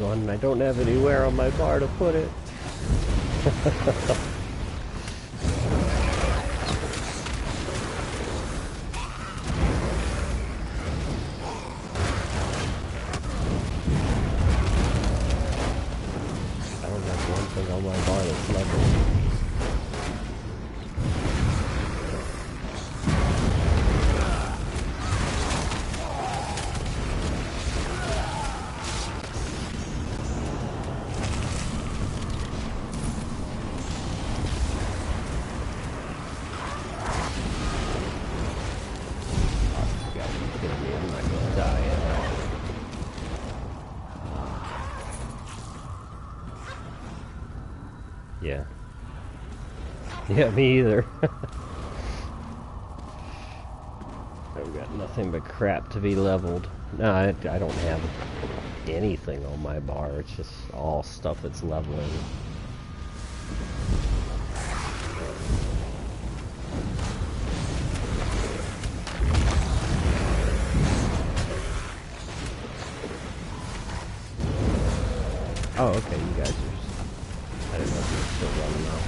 one, and I don't have anywhere on my bar to put it. I don't have one thing on my bar that's level. Yeah. Yeah, me either. I've got nothing but crap to be leveled. No, I don't have anything on my bar. It's just all stuff that's leveling. Oh, okay, you guys are just... I didn't know if you were still running out.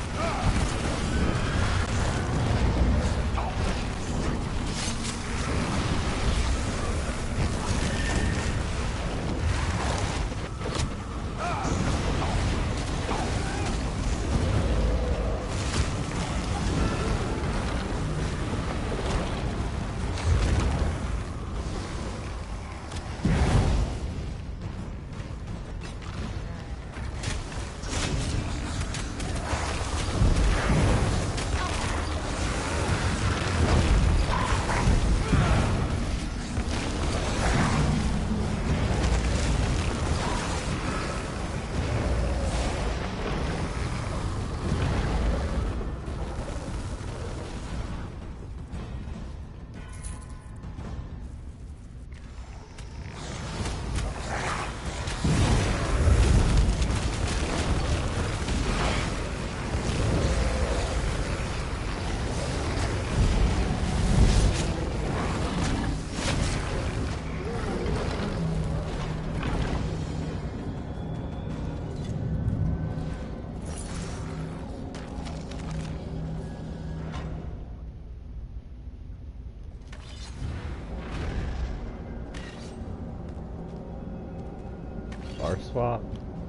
Bar swap?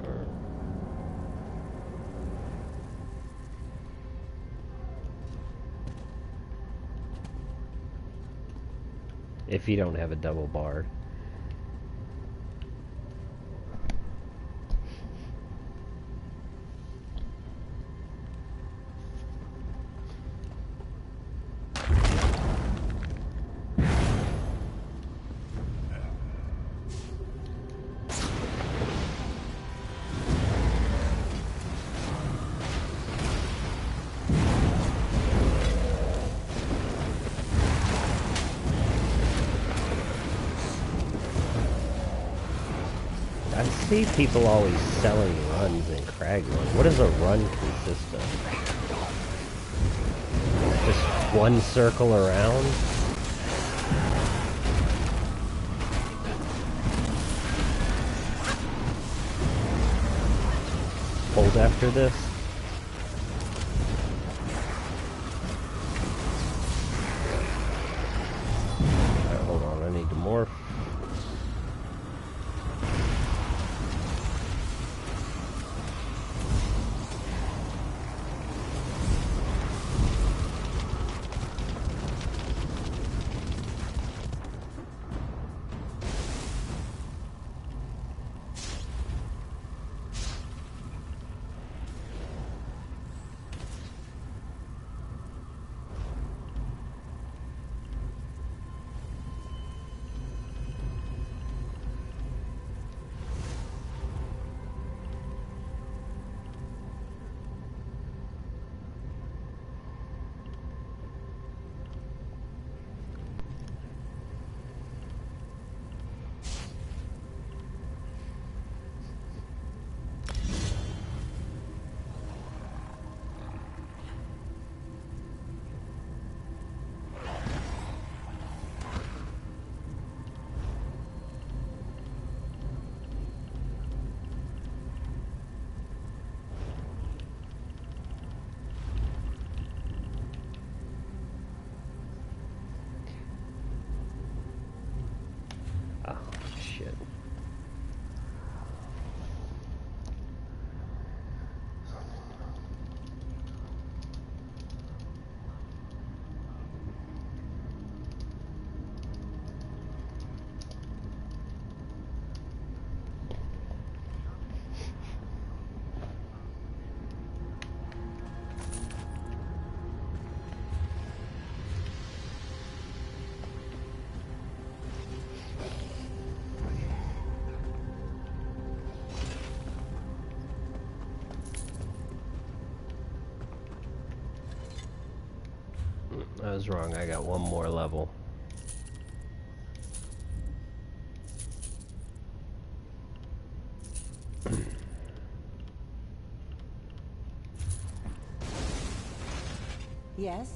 Or... if you don't have a double bar. I see people always selling runs in Cragmore. What does a run consist of? Just one circle around? Hold after this? Alright, hold on, I need to morph. I was wrong, I got one more level. Yes?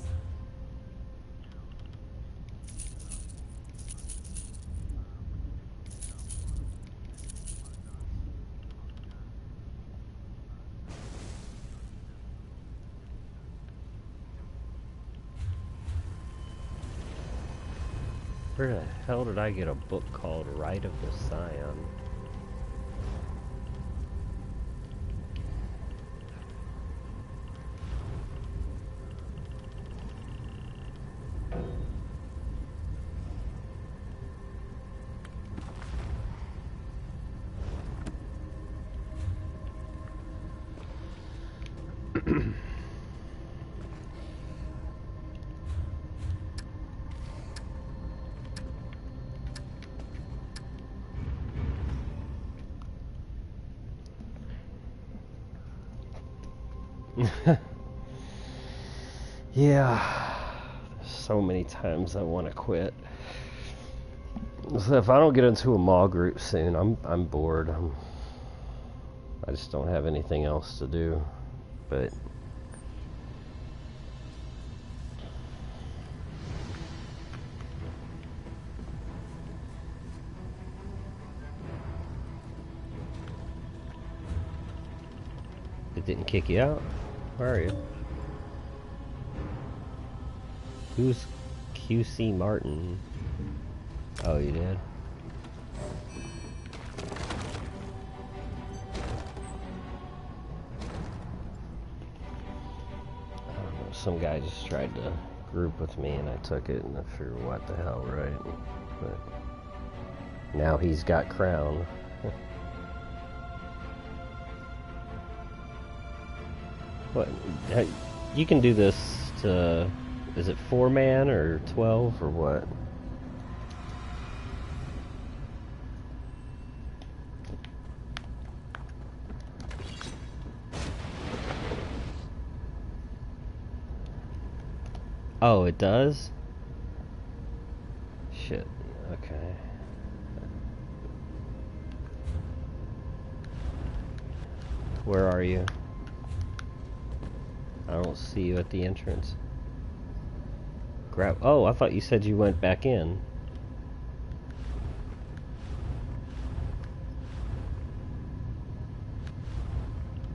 Where the hell did I get a book called Rite of the Scion? Yeah, so many times I want to quit. So if I don't get into a mall group soon, I'm bored. I just don't have anything else to do. But it didn't kick you out. Where are you? Who's QC Martin? Oh, you did? I don't know, some guy just tried to group with me and I took it and I figured, what the hell, right? But now he's got crown. What? You can do this to... Is it 4-man or 12 or what? Oh, it does? Shit. Okay. Where are you? I don't see you at the entrance. Grab. Oh, I thought you said you went back in.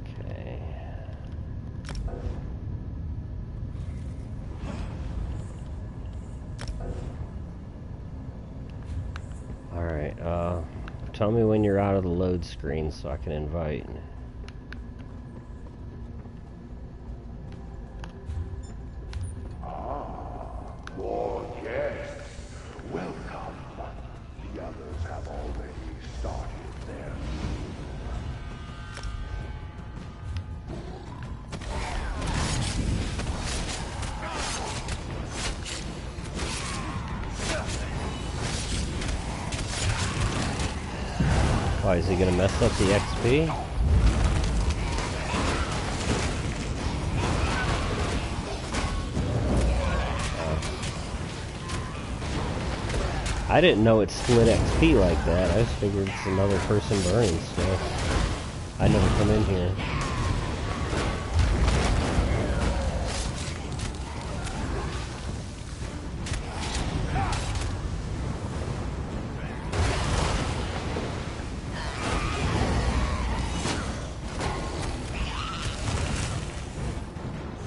Okay. Alright, tell me when you're out of the load screen so I can invite. Why, is he gonna mess up the XP? I didn't know it split XP like that. I just figured it's another person burning stuff. I never come in here.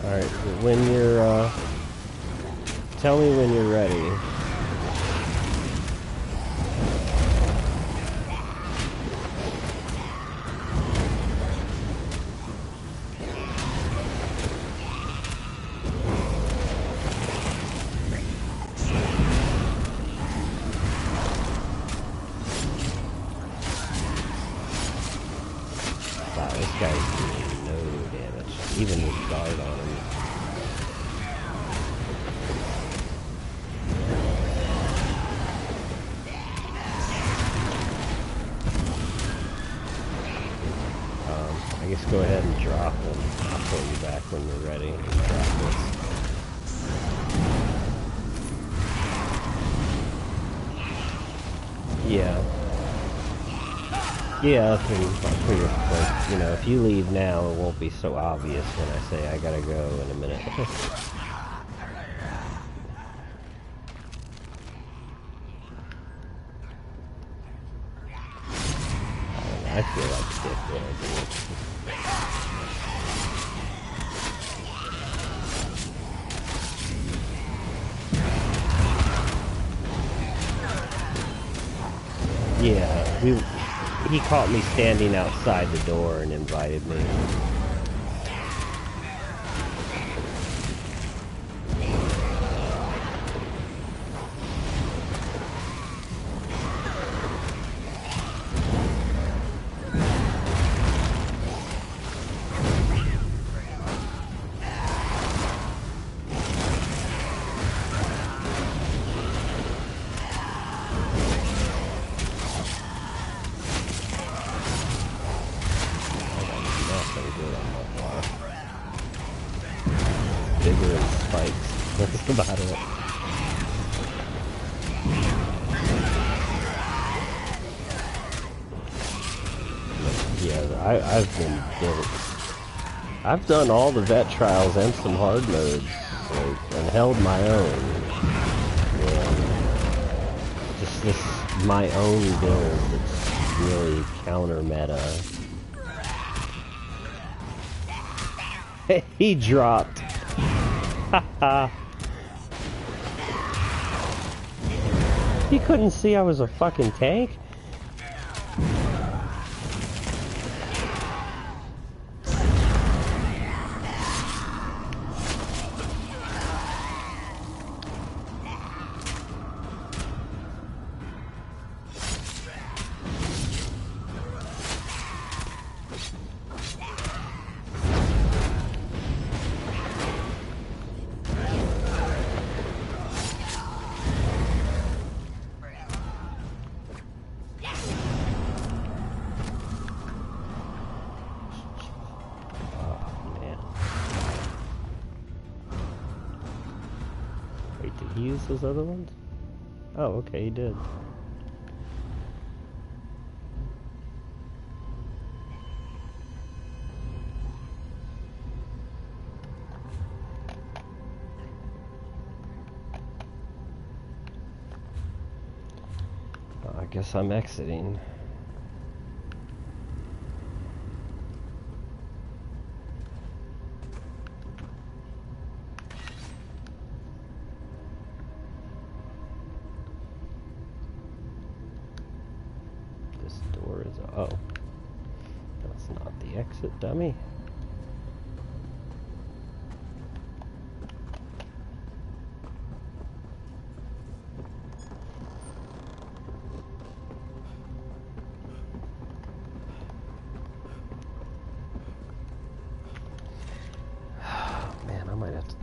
Alright, when you're, tell me when you're ready. Wow, this guy's doing no damage. Even with guard on him. I guess go ahead and drop them. I'll pull you back when you're ready. Drop this. Yeah, like, you know, if you leave now, it won't be so obvious when I say I gotta go in a minute. I feel like a dick when I do it. Yeah, he caught me standing outside the door and invited me. Bigger and spikes. That's about it. Yeah, I've been built. I've done all the vet trials and some hard modes, like, and held my own. Yeah. Just this my own build that's really counter meta. He dropped. He couldn't see I was a fucking tank. He use those other ones? Oh, okay, he did. Well, I guess I'm exiting. Oh, that's not the exit, dummy. Man, I might have to...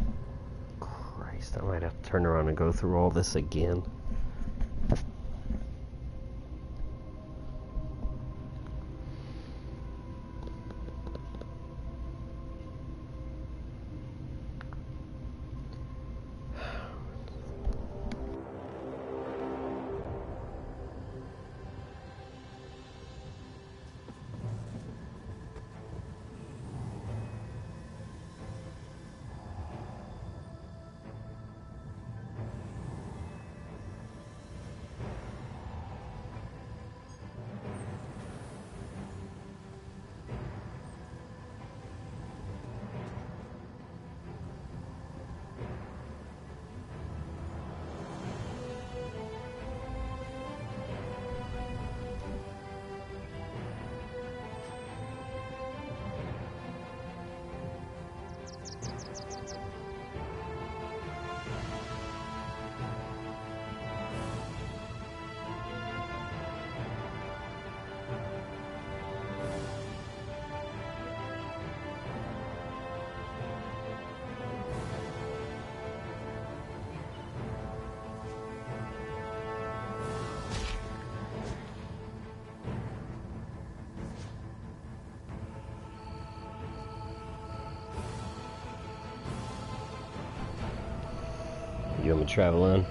Christ, I might have to turn around and go through all this again. You want me to travel in?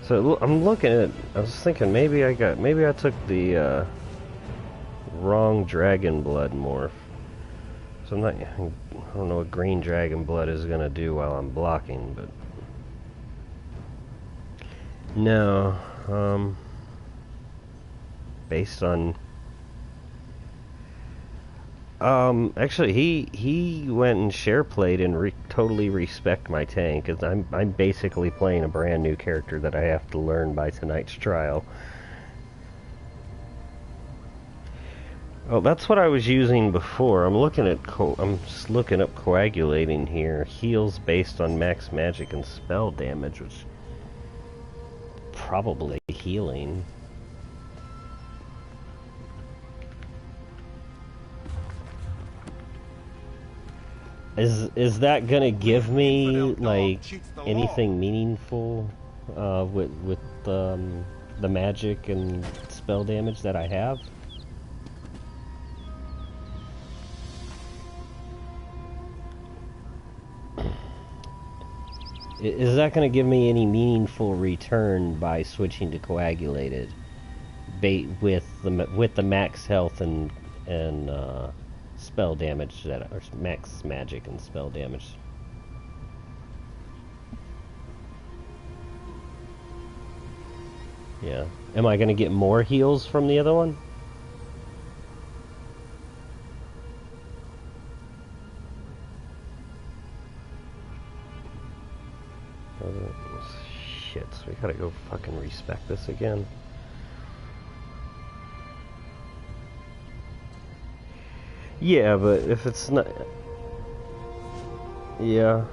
So I'm looking at. I was thinking maybe I took the wrong dragon blood morph. So I'm not. I don't know what green dragon blood is gonna do while I'm blocking, but no. Based on. Actually, he went and share played and totally respect my tank, because I'm basically playing a brand new character that I have to learn by tonight's trial. Oh, that's what I was using before. I'm looking at I'm just looking up coagulating here. Heals based on max magic and spell damage, which probably healing. Is that gonna give me like anything meaningful with the magic and spell damage that I have? Is that going to give me any meaningful return by switching to coagulated, with the max health and spell damage or max magic and spell damage? Yeah. Am I going to get more heals from the other one? Shit, so we gotta go fucking respec this again. Yeah, but if it's not... Yeah.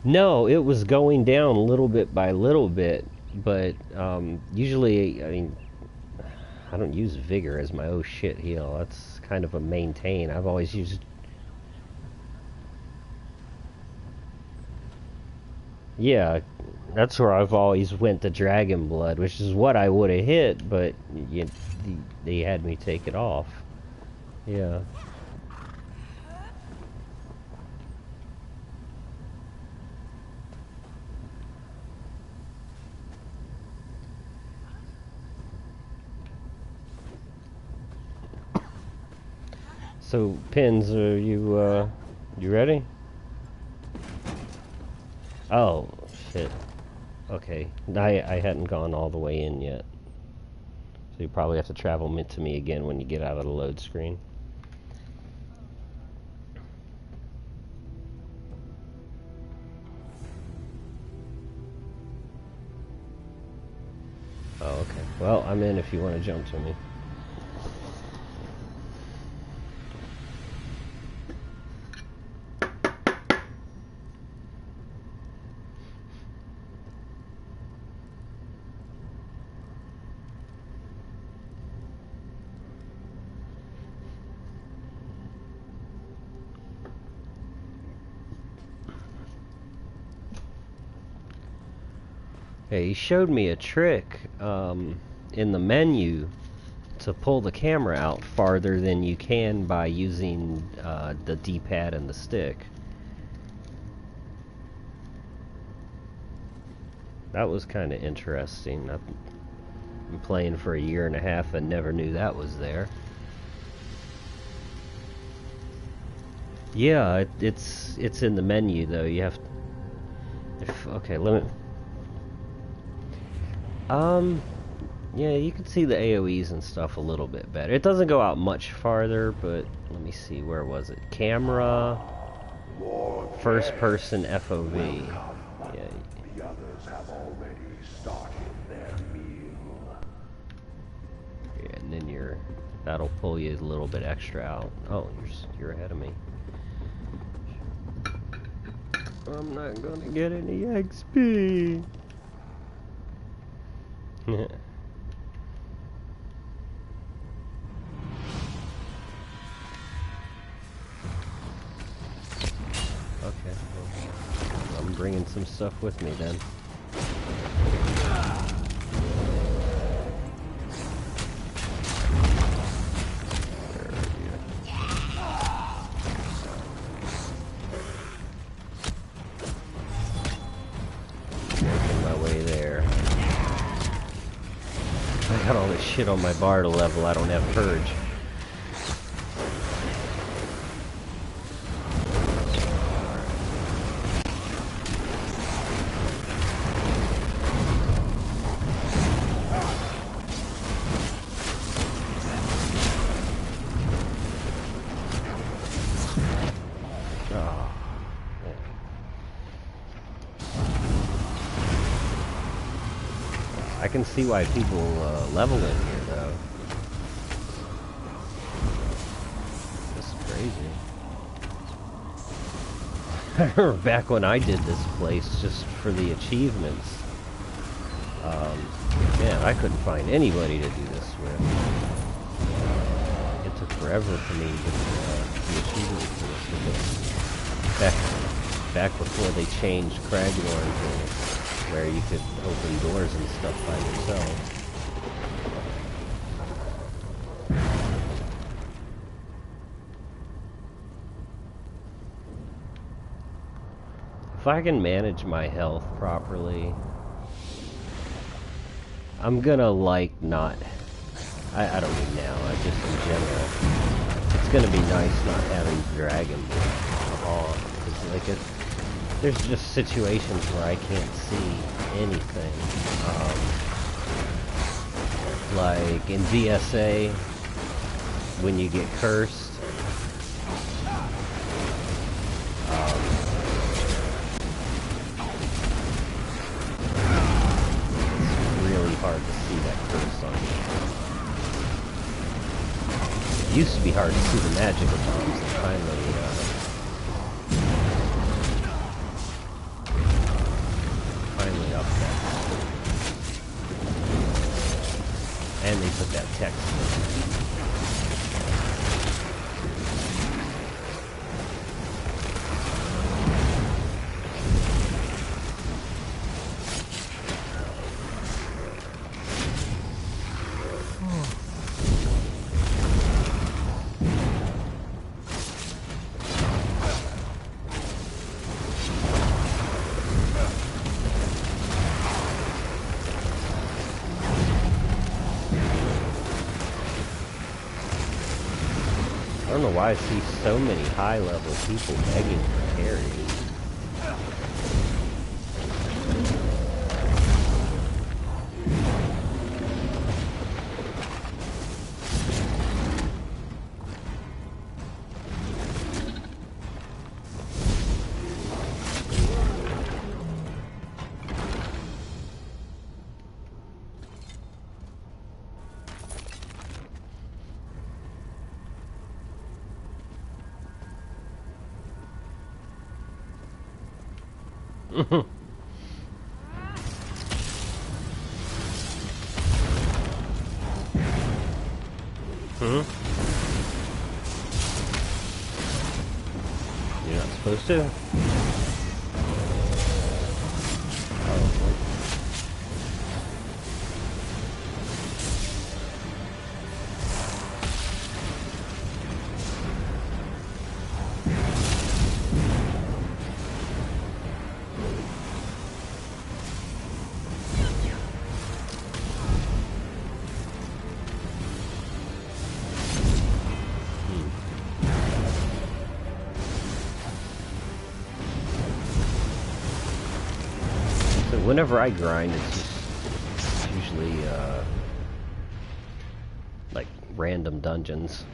No, it was going down little bit by little bit, but usually, I mean, I don't use Vigor as my oh shit heal. That's kind of a maintain. I've always used... Yeah, that's where I've always went to Dragon Blood, which is what I would have hit, but they had me take it off. Yeah. So, Pins, are you ready? Oh, shit. Okay. I hadn't gone all the way in yet. So you probably have to travel to me again when you get out of the load screen. Oh, okay. Well, I'm in if you want to jump to me. Hey, he showed me a trick in the menu to pull the camera out farther than you can by using the D-pad and the stick. That was kind of interesting. I've been playing for a year and a half and never knew that was there. Yeah, it's in the menu though. You have... Okay, let me... Yeah, you can see the AoEs and stuff a little bit better. It doesn't go out much farther, but let me see, where was it? Camera, first person FOV. Yeah. The others have already started their meal. That'll pull you a little bit extra out. Oh, you're ahead of me. I'm not gonna get any XP. Okay, well, I'm bringing some stuff with me then. Making my way there. I got all this shit on my bar to level. I don't have purge. I can see why people level in here, though. This is crazy. I remember back when I did this place just for the achievements. Man, I couldn't find anybody to do this with. It took forever for me to get the achievements for this. Back before they changed Craglorn to where you could open doors and stuff by yourself. If I can manage my health properly, I'm gonna not, I don't mean now, I just in general, it's gonna be nice not having Dragon on, because like there's just situations where I can't see anything. Like in DSA, when you get cursed, it's really hard to see that curse on you. It used to be hard to see the magical bombs, and finally, up that. And they put that text in. I don't know why I see so many high-level people begging for carries. You're not supposed to? Whenever I grind, it's usually like random dungeons.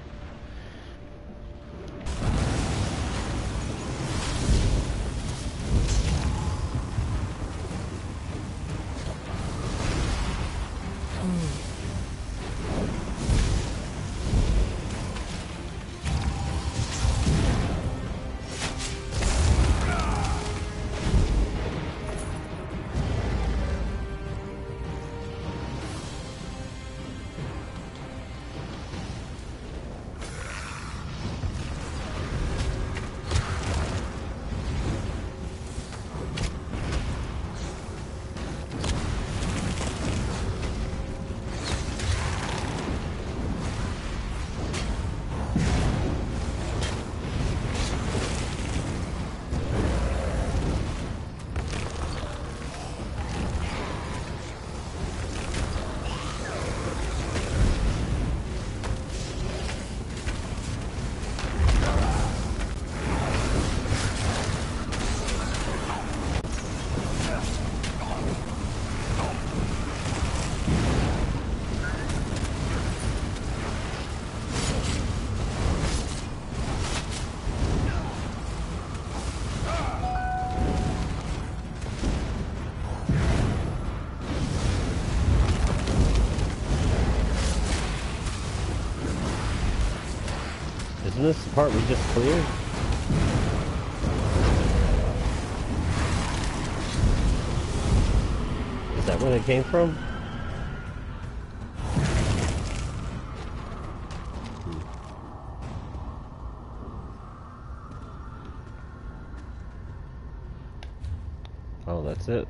Isn't this the part we just cleared? Is that where they came from? Oh, that's it.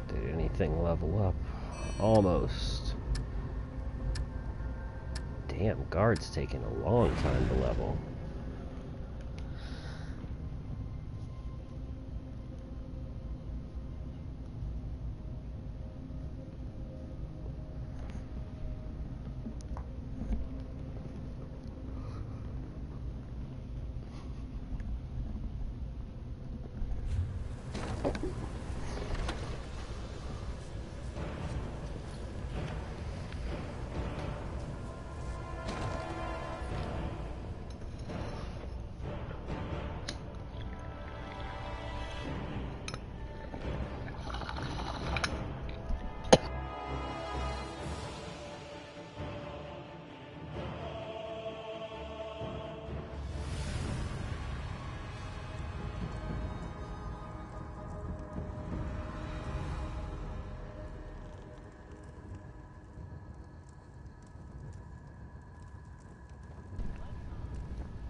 Did anything level up? Almost. Damn, guard's taking a long time to level.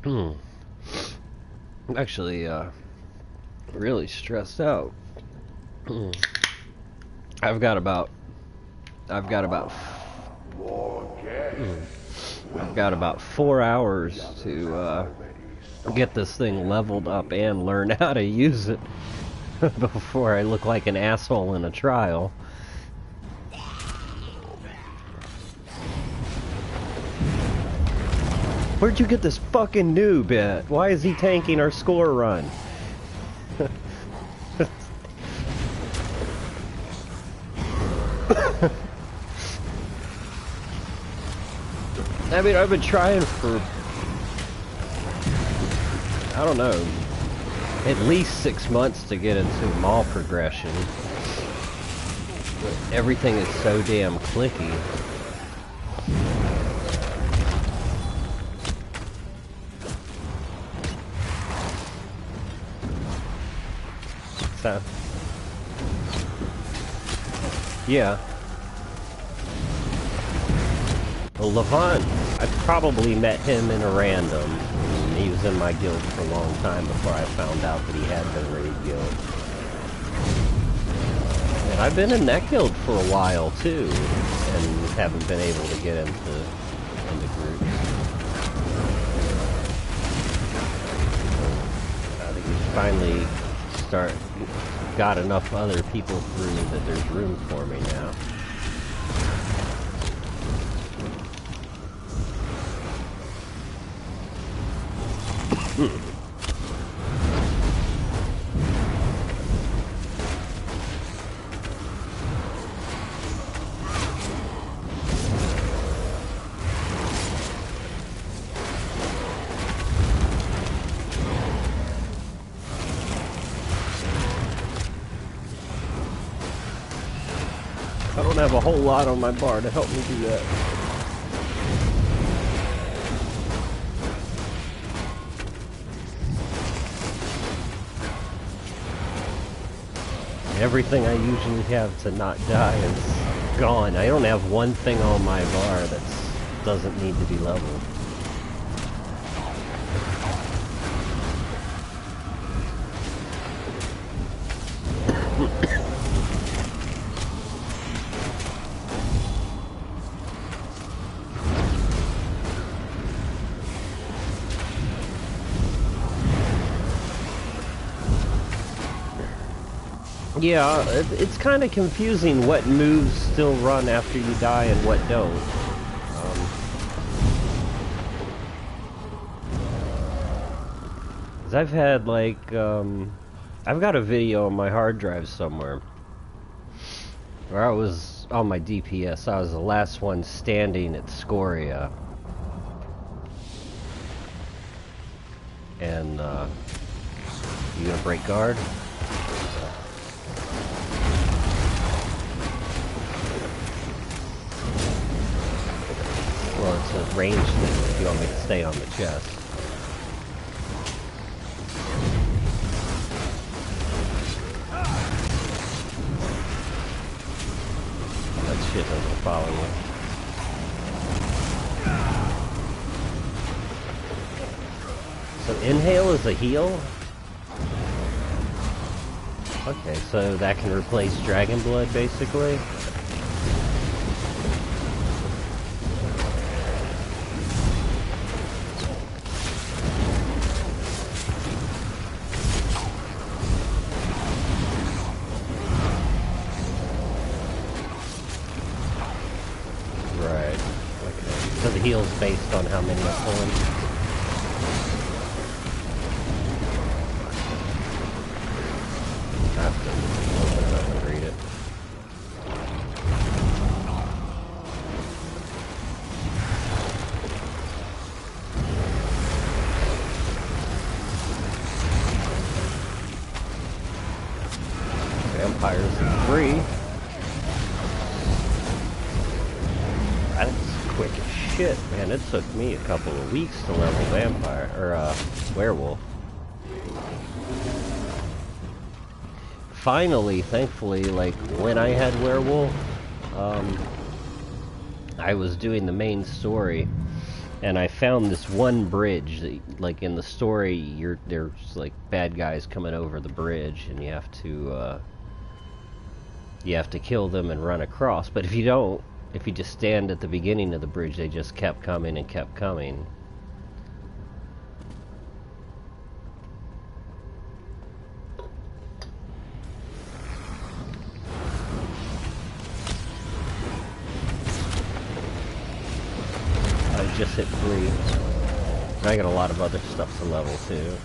I'm actually really stressed out. I've got about 4 hours to get this thing leveled up and learn how to use it before I look like an asshole in a trial. Where'd you get this fucking noob at? Why is he tanking our score run? I mean, I've been trying for, I don't know, at least 6 months to get into mall progression. But everything is so damn clicky. So, yeah. Well, Levant, I probably met him in a random. He was in my guild for a long time before I found out that he had the raid guild. And I've been in that guild for a while too, and haven't been able to get into groups. I think we finally got enough other people through that there's room for me now. I don't have a whole lot on my bar to help me do that. Everything I usually have to not die is gone. I don't have one thing on my bar that doesn't need to be leveled. Yeah, it's kind of confusing what moves still run after you die and what don't. 'Cause I've had like, I've got a video on my hard drive somewhere where I was on my DPS. I was the last one standing at Scoria, And you gonna break guard? Well, it's a range thing if you want me to stay on the chest. That shit doesn't follow you. So inhale is a heal? Okay, so that can replace Dragon Blood, basically? Right. Okay. So the heal's based on how many I'm pulling? Vampires are free. That's quick as shit, man. It took me a couple of weeks to level vampire or werewolf. Finally, thankfully, like when I had werewolf, I was doing the main story, and I found this one bridge that, like in the story, there's like bad guys coming over the bridge, and you have to kill them and run across. But if you don't, if you just stand at the beginning of the bridge, they just kept coming and kept coming. I just hit 3. I got a lot of other stuff to level too.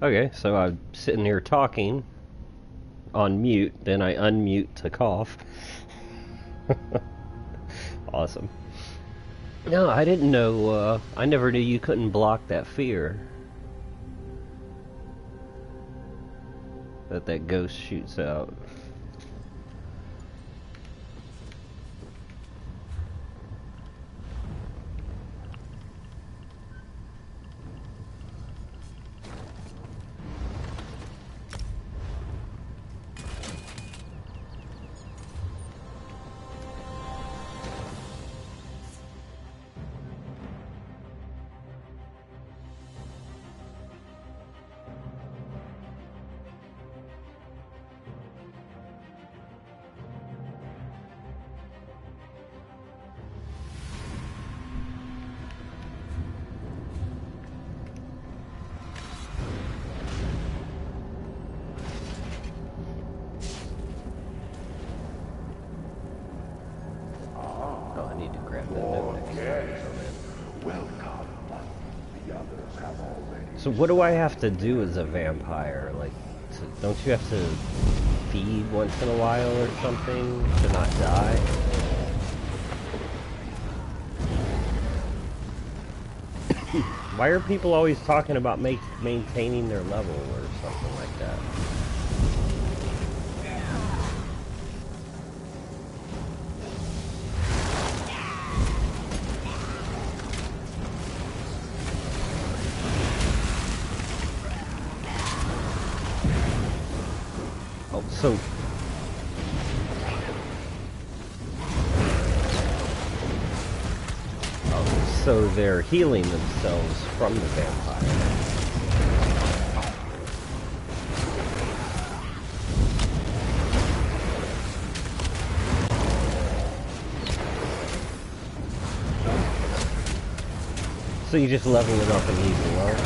Okay, so I'm sitting here talking on mute, then I unmute to cough. Awesome. No, I didn't know, I never knew you couldn't block that fear that ghost shoots out. So what do I have to do as a vampire? Like, don't you have to feed once in a while or something to not die? Why are people always talking about maintaining their level or something like that? Oh, so they're healing themselves from the vampire. So you just level it up and he's alone?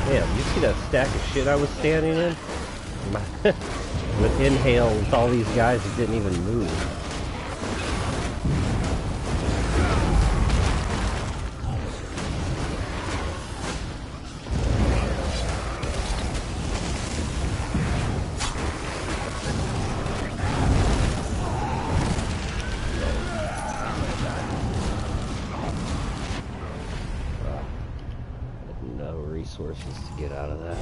Damn, you see that stack of shit I was standing in? With inhale with all these guys that didn't even move. Resources to get out of that.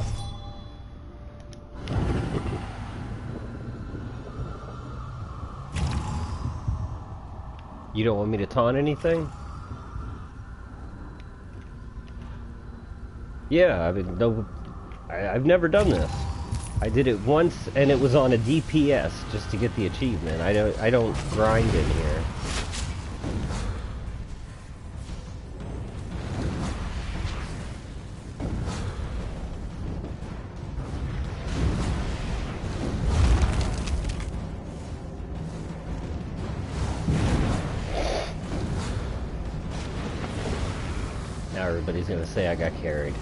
You don't want me to taunt anything? Yeah, I mean, no, I've never done this. I did it once, and it was on a DPS just to get the achievement. I don't grind in here. Everybody's gonna say I got carried.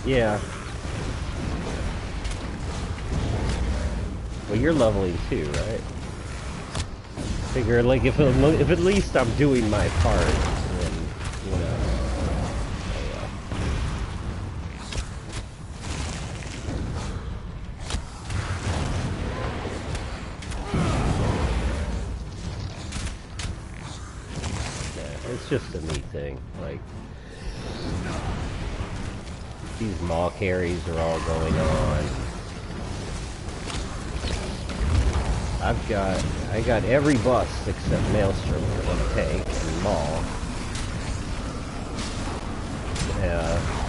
Yeah. Well, you're leveling too, right? Figure, like, if at least I'm doing my part, then, you know. It's just a neat thing. Like, these maw carries are all going on. I got every bust except Maelstrom we're gonna take and Maul.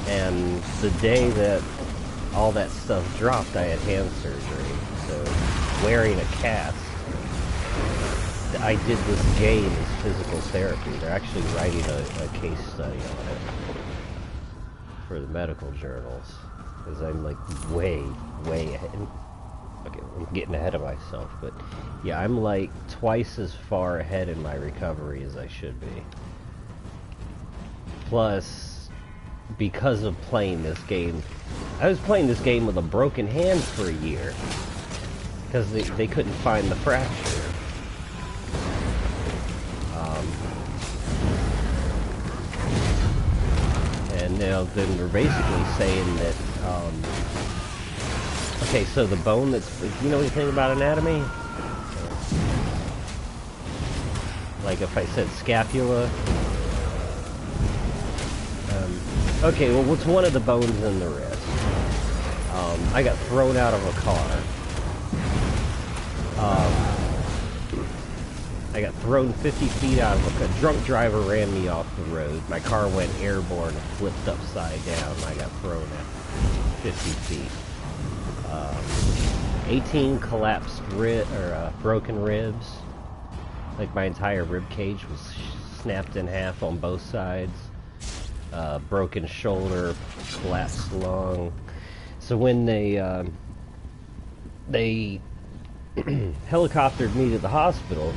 And the day that all that stuff dropped, I had hand surgery. So wearing a cast, I did this game as physical therapy. They're actually writing a case study on it for the medical journals, because I'm like way ahead. Okay, I'm getting ahead of myself, but yeah, I'm like twice as far ahead in my recovery as I should be. Plus, because of playing this game, I was playing this game with a broken hand for a year, because they couldn't find the fracture. And now then they're basically saying that, okay, so the bone that's, you know anything about anatomy? Like if I said scapula? Okay, well, what's one of the bones in the wrist? I got thrown out of a car. I got thrown 50 feet out of a drunk driver ran me off the road. My car went airborne and flipped upside down. I got thrown at 50 feet. 18 collapsed broken ribs. Like my entire rib cage was snapped in half on both sides. Broken shoulder, collapsed lung. So when they helicoptered me to the hospital,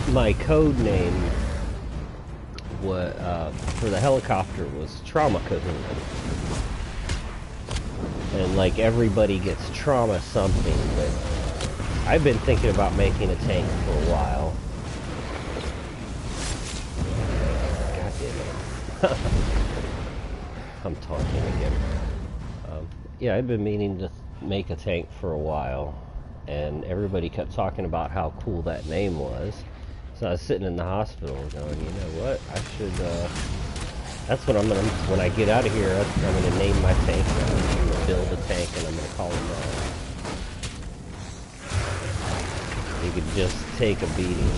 my code name what for the helicopter was trauma cooking. And like everybody gets trauma something, but I've been thinking about making a tank for a while. God damn it. I'm talking again. Yeah, I've been meaning to make a tank for a while, and everybody kept talking about how cool that name was. So I was sitting in the hospital going, you know what, I should, that's what I'm going to, when I get out of here, I'm going to name my tank. I'm going to build a tank, and I'm going to call him that. He could just take a beating.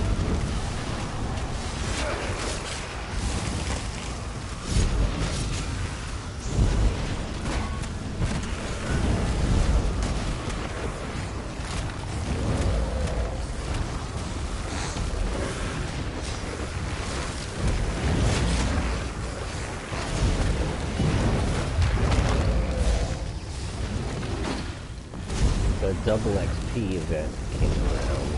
Double XP event came around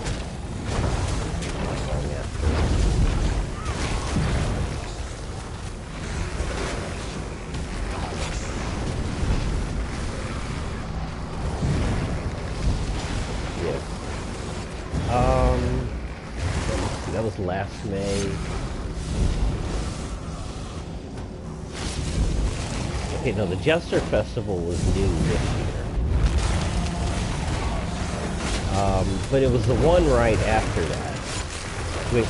not long after. Yeah. That was last May. Okay, no, the Jester Festival was new this year. But it was the one right after that, which,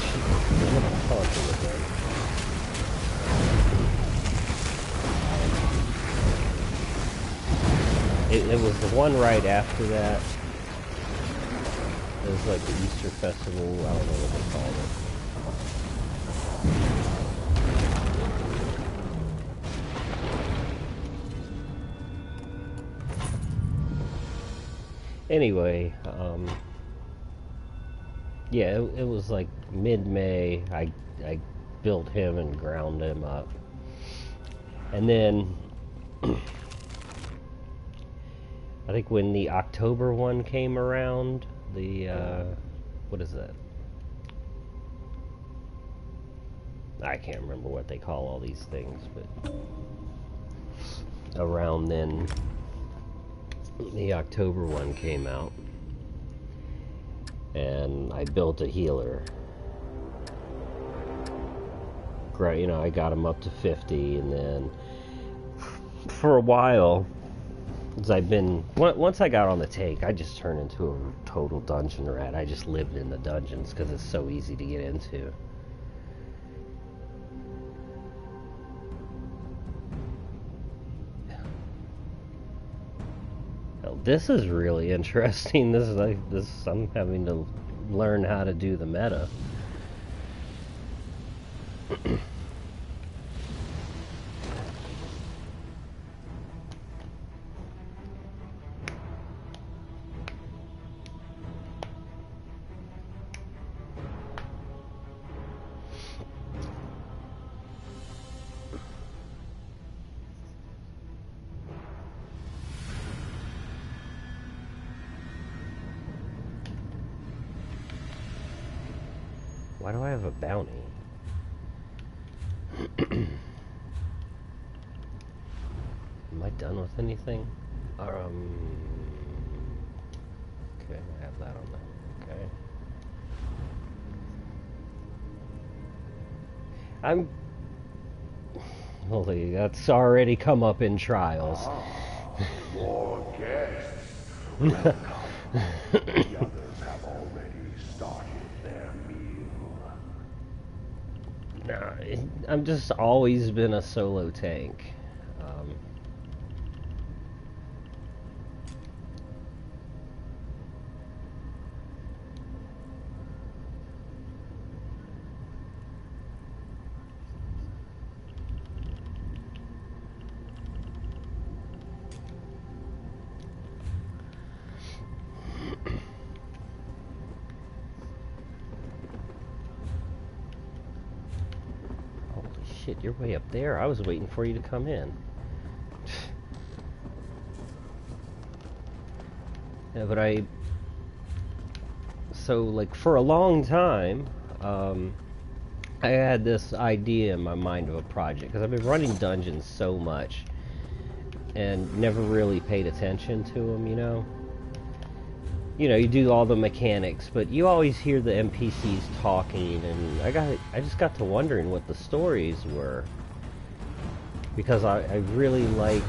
it was the one right after that. It was like the Easter Festival, I don't know what they called it. Anyway, yeah, it was like mid-May. I built him and ground him up, and then I think when the October one came around, the what is that? I can't remember what they call all these things, but around then the October one came out, and I built a healer. Great, you know, I got him up to 50, and then for a while, as I've been, once I got on the tank, I just turned into a total dungeon rat. I just lived in the dungeons because it's so easy to get into. This is really interesting. This is like I'm having to learn how to do the meta. Why do I have a bounty? Am I done with anything? Okay, I have that on there. Okay. Holy, that's already come up in trials. More guests. Welcome. The others have already started their meal. Nah, I've just always been a solo tank. Shit, you're way up there. I was waiting for you to come in. Yeah, but so like for a long time, I had this idea in my mind of a project because I've been running dungeons so much and never really paid attention to them, you know. You know, you do all the mechanics, but you always hear the NPCs talking, and I just got to wondering what the stories were, because I really liked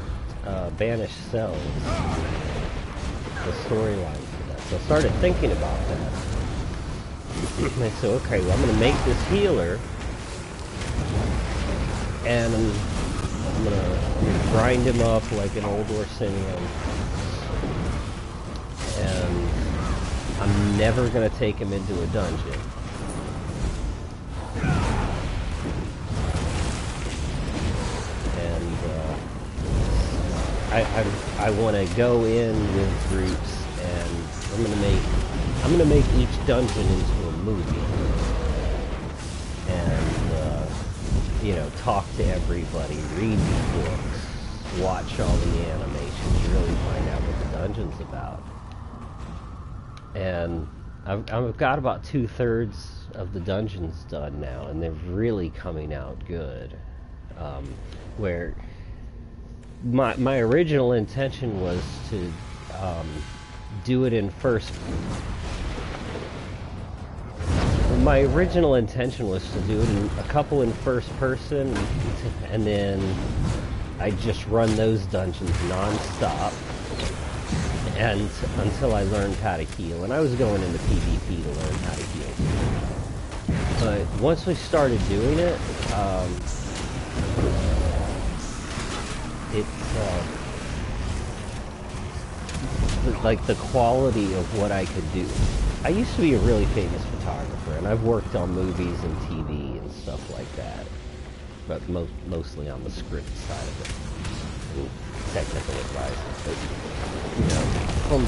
Banished Cells, the storyline for that. So I started thinking about that. I said, okay, well, I'm going to make this healer, and I'm gonna grind him up like an old Orsinian, and I'm never gonna take him into a dungeon. And I want to go in with groups, and I'm gonna make each dungeon into a movie, and you know, talk to everybody, read the books, watch all the animations, really find out what the dungeon's about. And I've got about 2/3 of the dungeons done now, and they're really coming out good. Where my original intention was to do it in first. My original intention was to do it in a couple in first person, and then I just run those dungeons non-stop, and until I learned how to heal. And I was going into PvP to learn how to heal. But once we started doing it, like the quality of what I could do. I used to be a really famous photographer, and I've worked on movies and TV and stuff like that, but mostly on the script side of it, and technical advice. But, you know,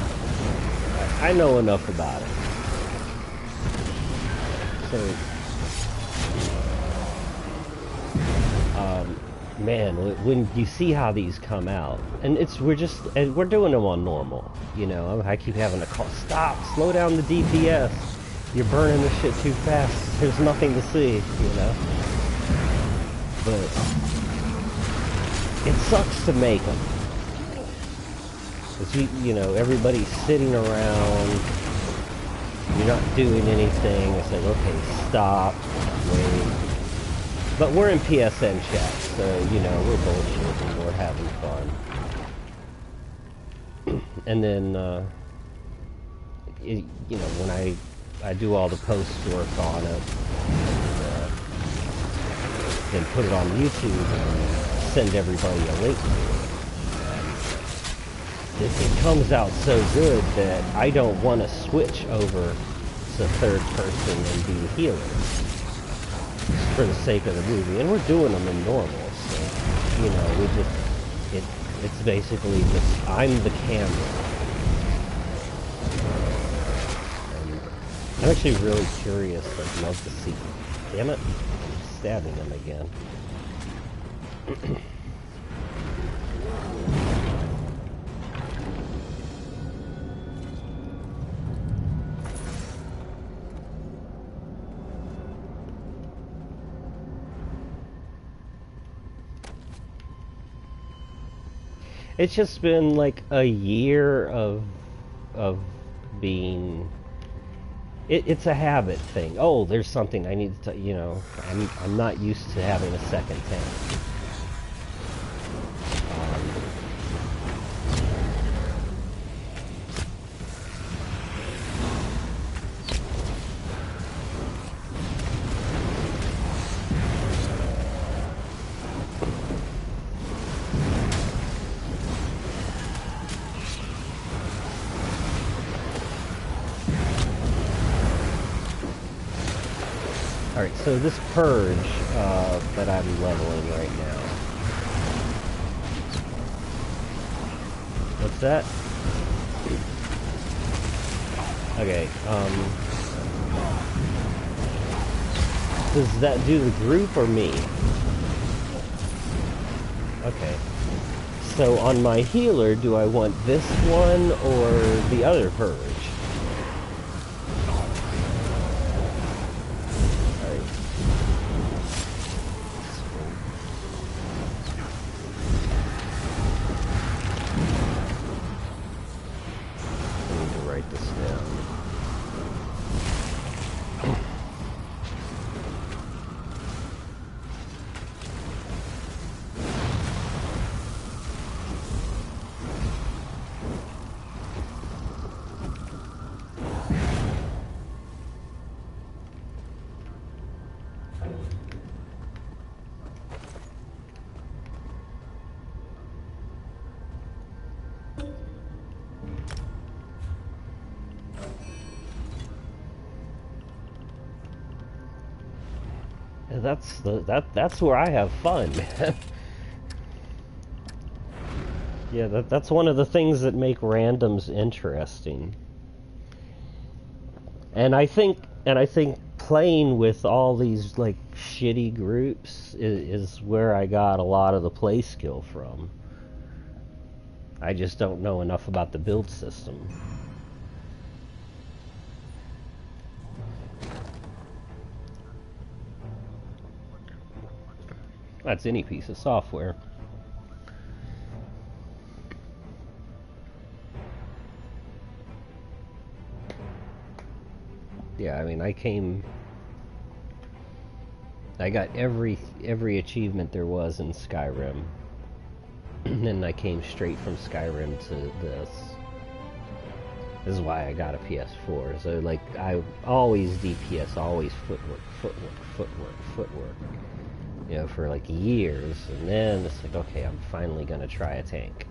I know enough about it. So, man, when you see how these come out, and we're doing them on normal, you know. I keep having to call, stop, slow down the DPS. You're burning this shit too fast. There's nothing to see, you know. But it sucks to make them. Cause you know, everybody's sitting around. You're not doing anything. It's like, okay, stop, wait. But we're in PSN chat, so, you know, we're bullshitting, we're having fun. And then, you know, when I do all the post work on it, and, then put it on YouTube and send everybody a link to it. It comes out so good that I don't want to switch over to third person and do healers for the sake of the movie, and we're doing them in normal, so, you know, it's basically just, I'm the camera. And I'm actually really curious, I'd love to see, damn it, I'm stabbing him again. It's just been like a year of being. It's a habit thing. Oh, there's something I need to. You know, I'm not used to having a second tank. Alright, so this purge that I'm leveling right now. What's that? Okay, does that do the group or me? Okay. So on my healer, do I want this one or the other purge? That's where I have fun, man. Yeah, that's one of the things that make randoms interesting. And I think playing with all these like shitty groups is where I got a lot of the play skill from. I just don't know enough about the build system. That's any piece of software. Yeah, I mean, I got every achievement there was in Skyrim. And then I came straight from Skyrim to this. This is why I got a PS4. So, like, I always DPS, always footwork. You know, for like years. And then it's like, okay, I'm finally gonna try a tank.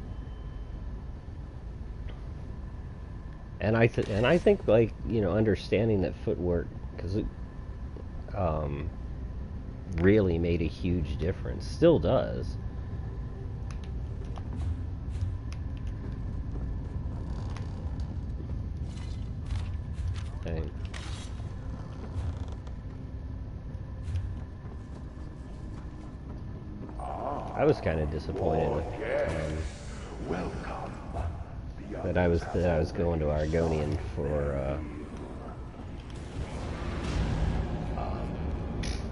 And I think, like, you know, understanding that footwork, because it really made a huge difference. Still does. Okay. I was kind of disappointed that I was going to Argonian for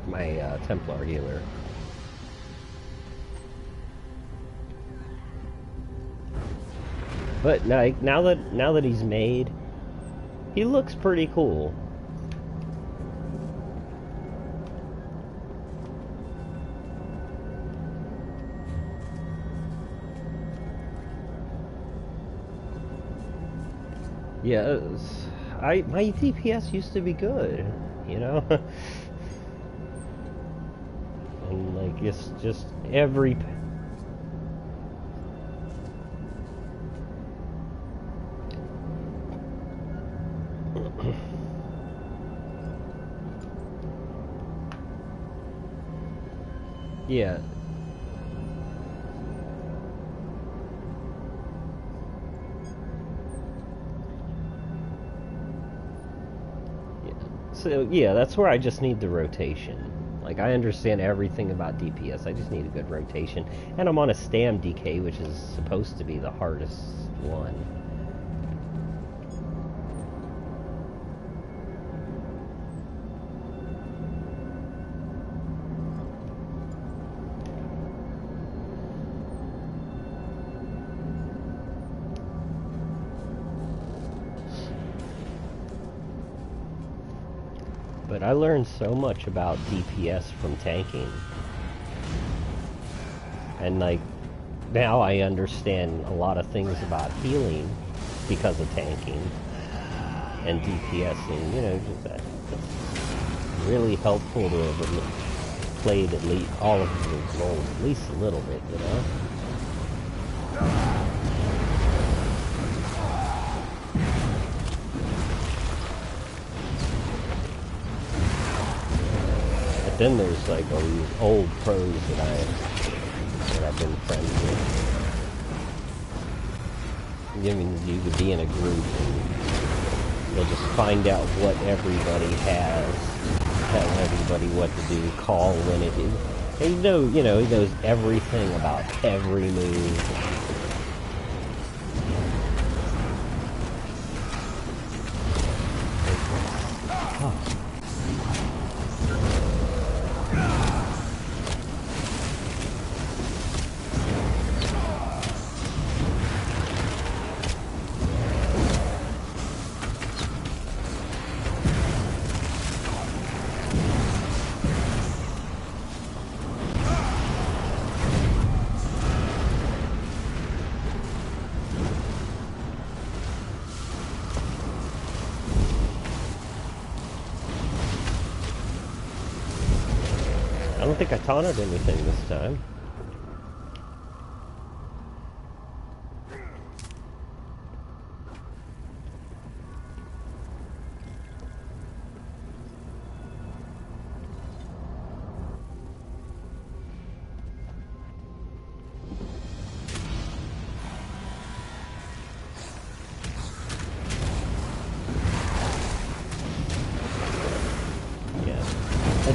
my Templar healer. But now that he's made, he looks pretty cool. Yeah, my DPS used to be good, you know? And like it's just every yeah. So yeah, that's where I just need the rotation. Like, I understand everything about DPS, I just need a good rotation. And I'm on a Stam DK, which is supposed to be the hardest one. But I learned so much about DPS from tanking. And like, now I understand a lot of things about healing because of tanking and DPS, and you know, just that's really helpful to have played at least all of the roles, at least a little bit, you know? Then there's like all these old pros that I've been friends with. I mean, you could be in a group and you'll just find out what everybody has, tell everybody what to do, call when it is. And you know, he knows everything about every move. I don't think I taunted anything this time.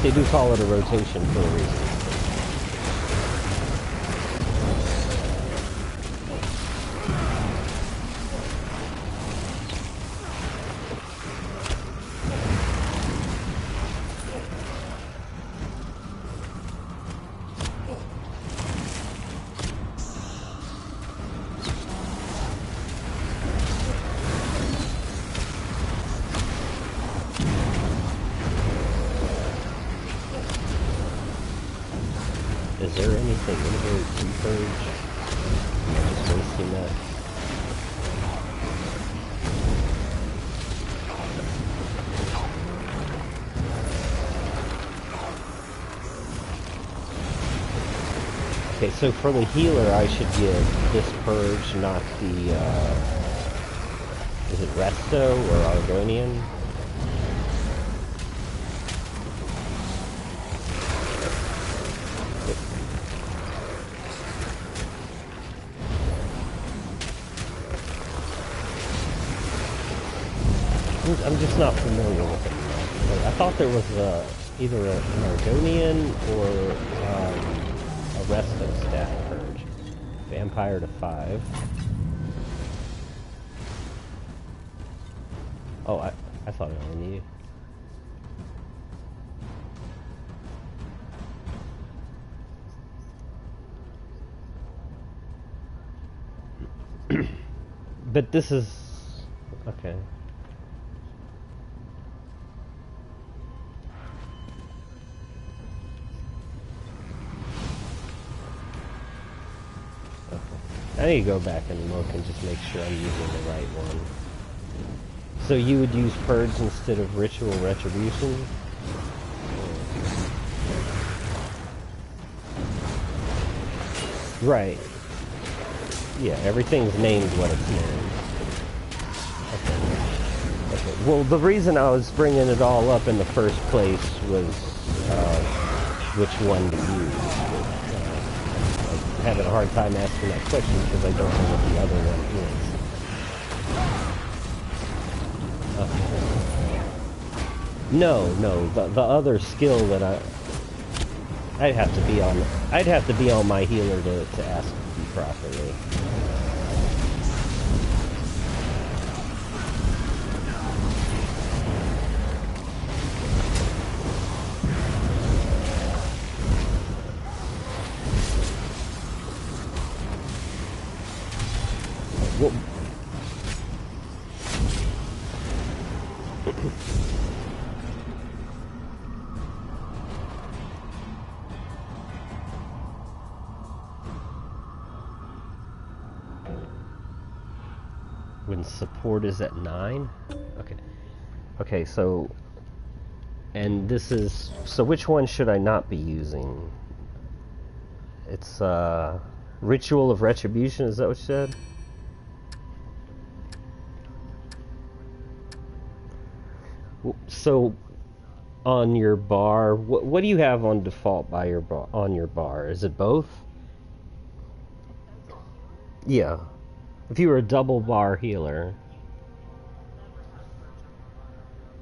But they do call it a rotation for a reason. Is there anything in here to purge? Am I just wasting that? Okay, so for the healer, I should give this purge, not the, is it Resto or Argonian? I'm just not familiar with it. I thought there was either an Argonian or a Resto stat purge. Vampire to 5. Oh, I thought I only knew. But this is... okay. I need to go back and look and just make sure I'm using the right one. So you would use Purge instead of Ritual Retribution? Right. Yeah, everything's named what it's named. Okay. Well, the reason I was bringing it all up in the first place was which one to use. I'm having a hard time asking that question because I don't know what the other one is. No, the other skill that I'd have to be on my healer to ask you properly. Well, when support is at 9? Okay, so... and this is... so which one should I not be using? It's, Ritual of Retribution, is that what you said? So, on your bar, what do you have on default by your on your bar? Is it both? Yeah. If you were a double bar healer.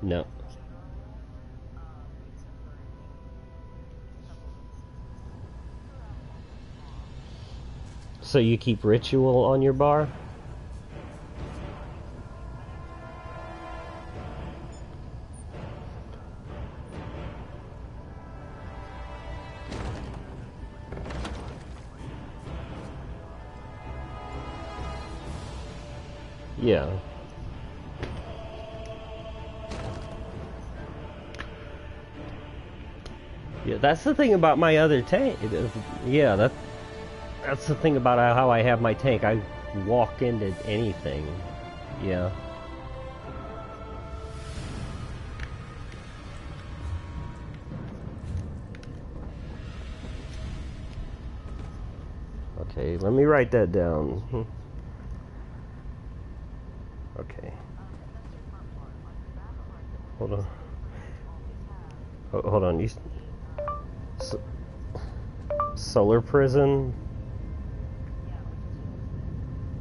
No. So you keep Ritual on your bar? Yeah. Yeah, that's the thing about my other tank. Yeah, that's the thing about how I have my tank. I walk into anything. Yeah. Okay, let me write that down. Okay. Hold on. Hold on. Solar Prison?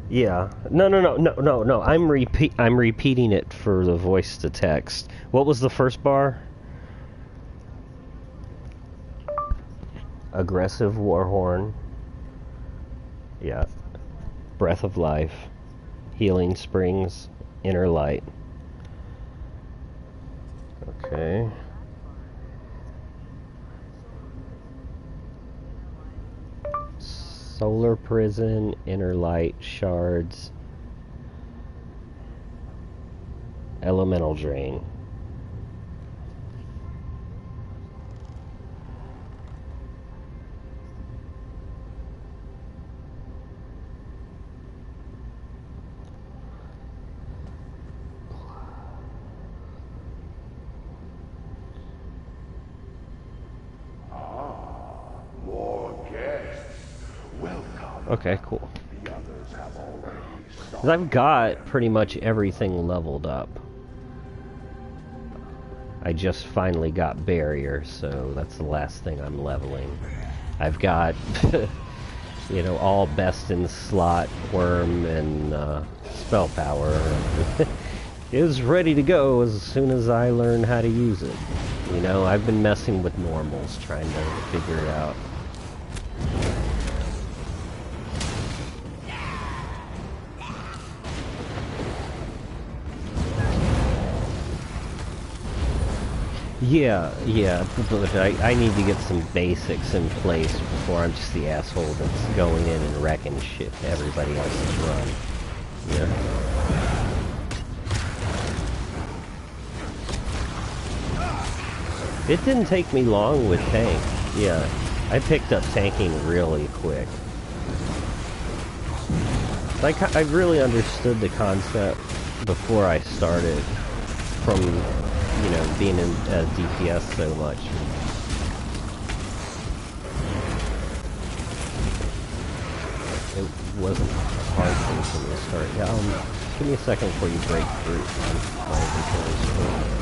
Yeah. No. I'm repeating it for the voice to text. What was the first bar? Aggressive Warhorn. Yeah. Breath of Life. Healing Springs. Inner Light. Okay. Solar Prison, Inner Light, Shards, Elemental Drain. Okay, cool. The others have already Because started. I've got pretty much everything leveled up. I just finally got Barrier, so that's the last thing I'm leveling. I've got, you know, all best in slot, Worm, and Spell Power. Is ready to go as soon as I learn how to use it. You know, I've been messing with normals, trying to figure it out. Yeah, but I need to get some basics in place before I'm just the asshole that's going in and wrecking shit to everybody else's run. Yeah. It didn't take me long with tank. Yeah, I picked up tanking really quick. Like, I really understood the concept before I started from, you know, being in DPS so much. It wasn't a hard thing for me to start. Yeah, give me a second before you break through. My inventory's full.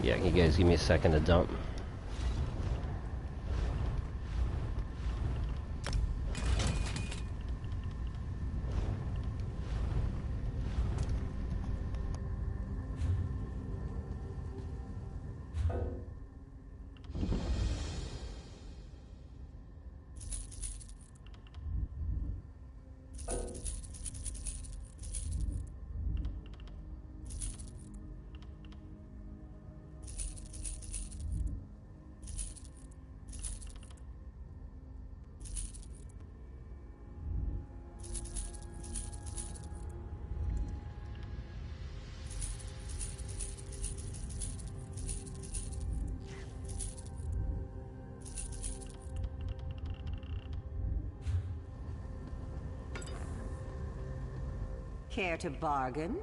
Yeah, can you guys give me a second to dump? Care to bargain?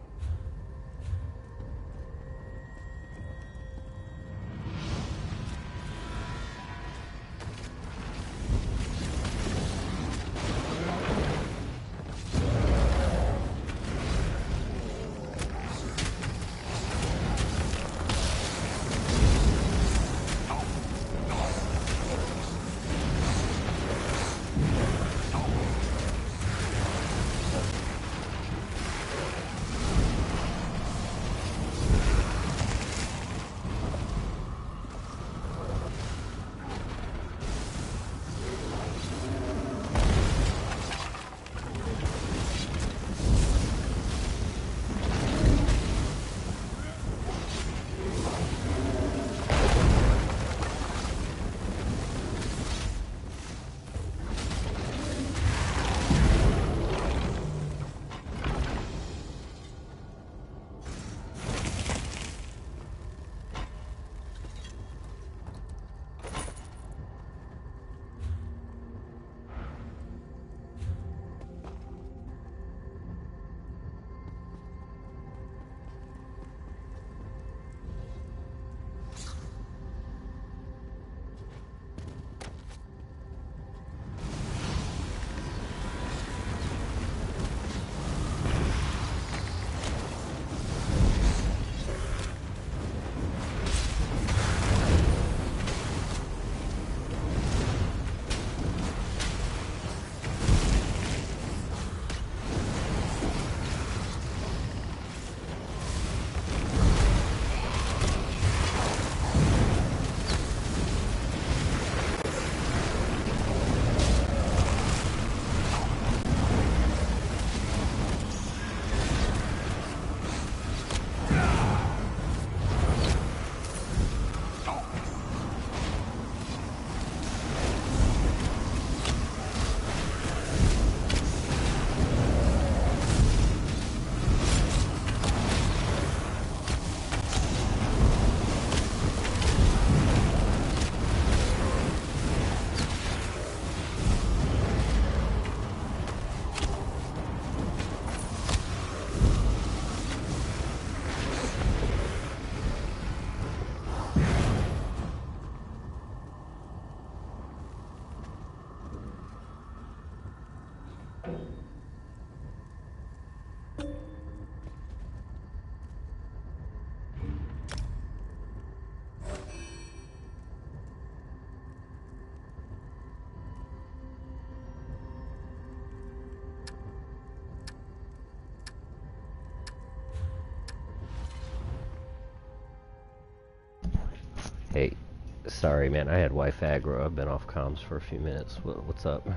Sorry, man. I had wife aggro. I've been off comms for a few minutes. What's up?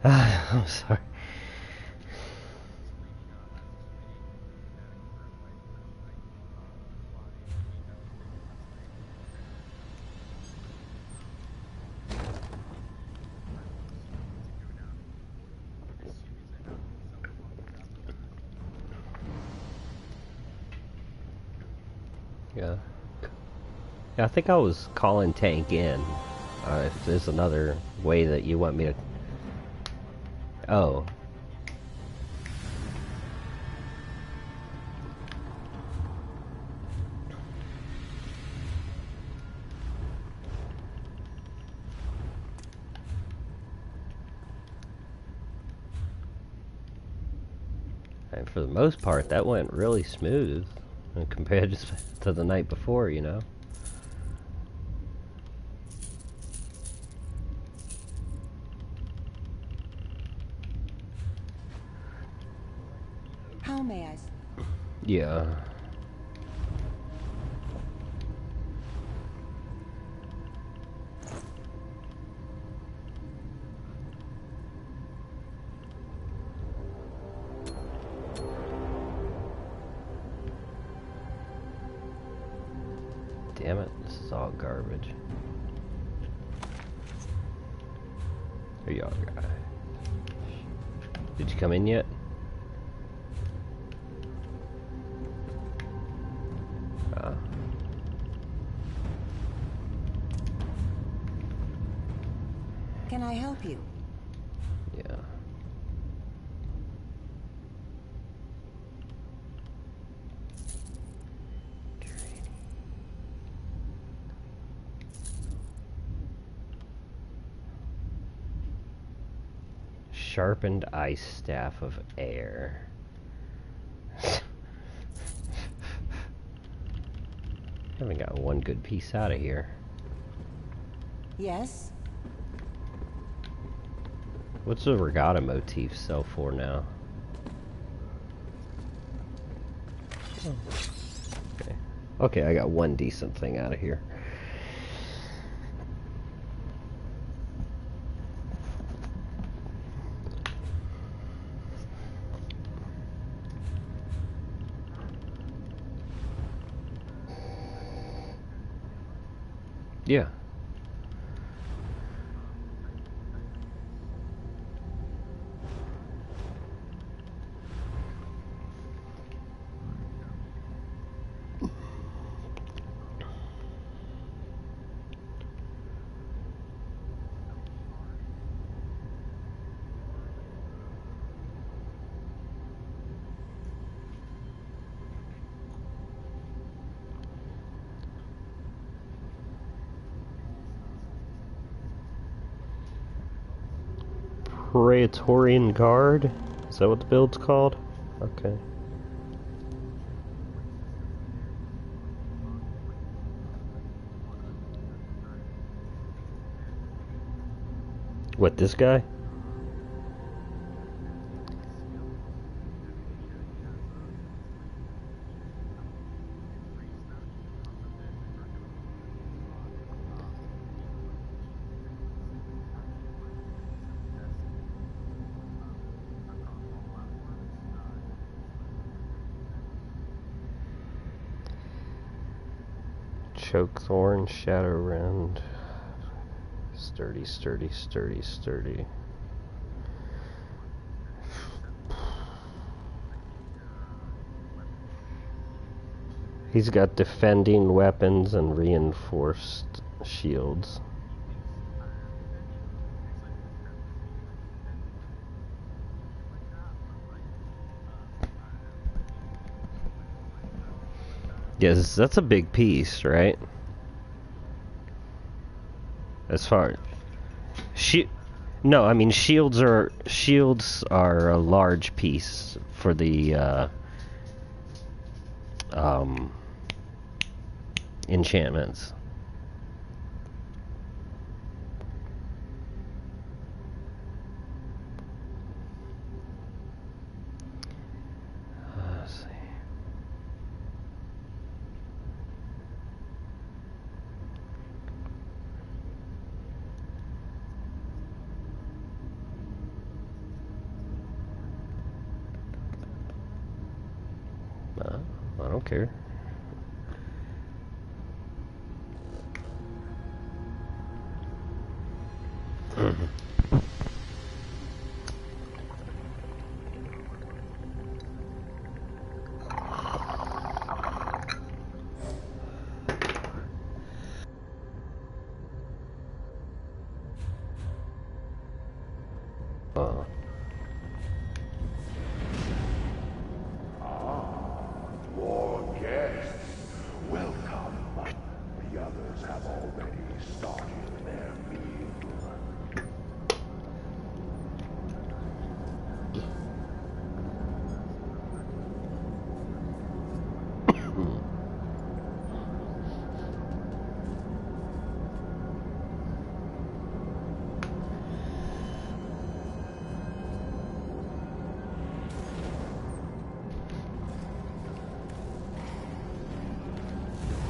I'm sorry. Yeah. Yeah, I think I was calling tank in. If there's another way that you want me to... Oh. And for the most part, that went really smooth compared to the night before, you know? How may I? Yeah. Damn it, this is all garbage. Here you are, guy. Did you come in yet? Can I help you? Yeah. Sharpened ice staff of air. Haven't got one good piece out of here. Yes. What's the regatta motif sell for now? Oh. Okay. Okay, I got one decent thing out of here. Yeah. Praetorian Guard? Is that what the build's called? Okay. What, this guy? Chokethorn, Shadowrend. Sturdy, sturdy, sturdy, sturdy. He's got defending weapons and reinforced shields. Yes, that's a big piece, right? As far no, I mean shields are a large piece for the enchantments. Let's see. care. More guests. Welcome. The others have already started their meal.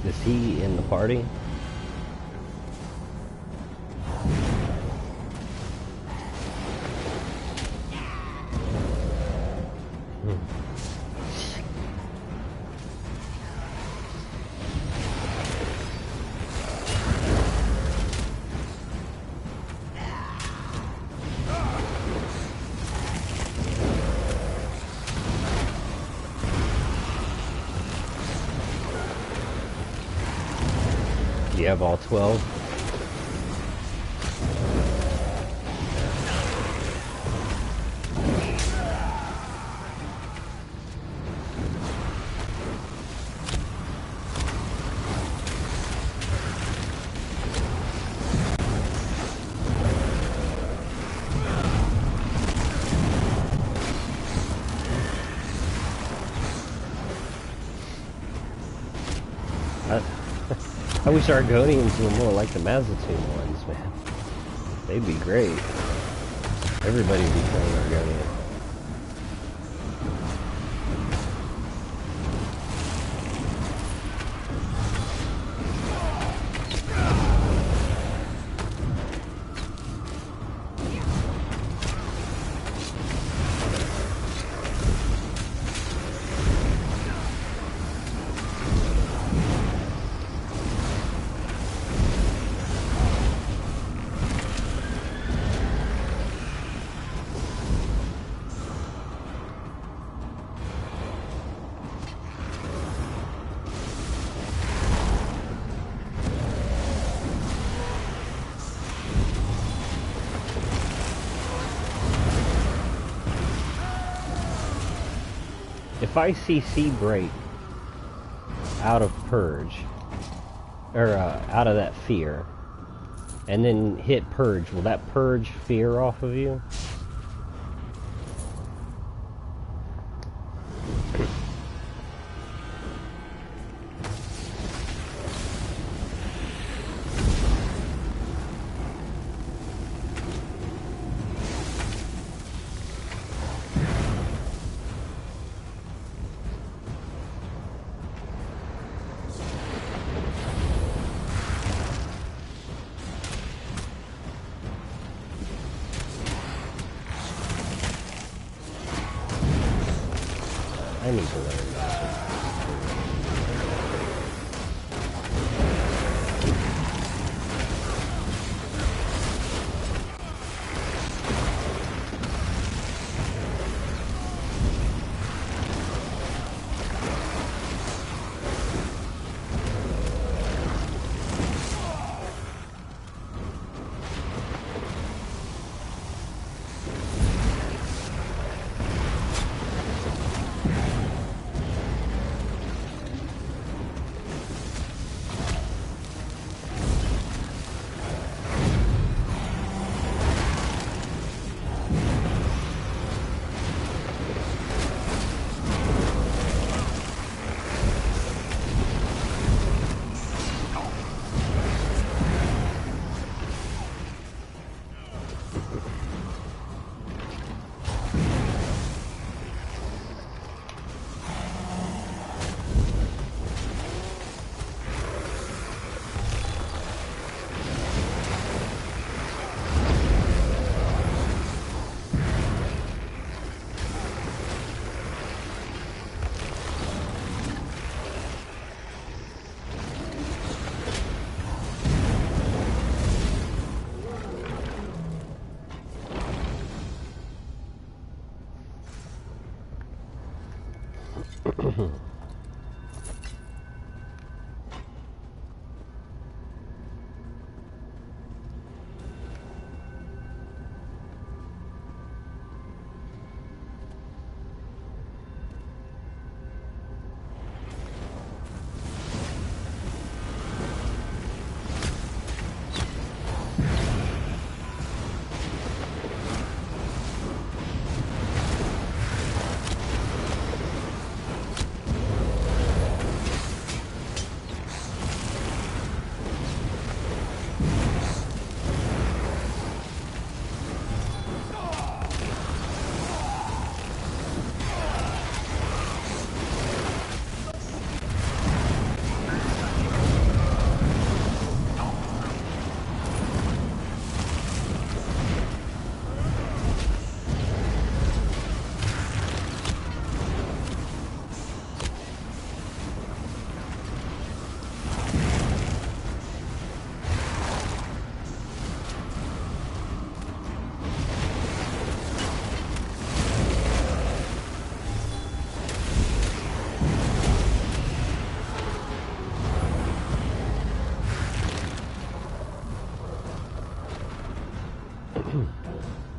Is he in the party? Do you have all 12? I wish Argonians were more like the Mazatoon ones, man. They'd be great. Everybody would be playing Argonian. If I CC break out of Purge, or out of that fear, and then hit Purge, will that purge fear off of you? I need to learn this.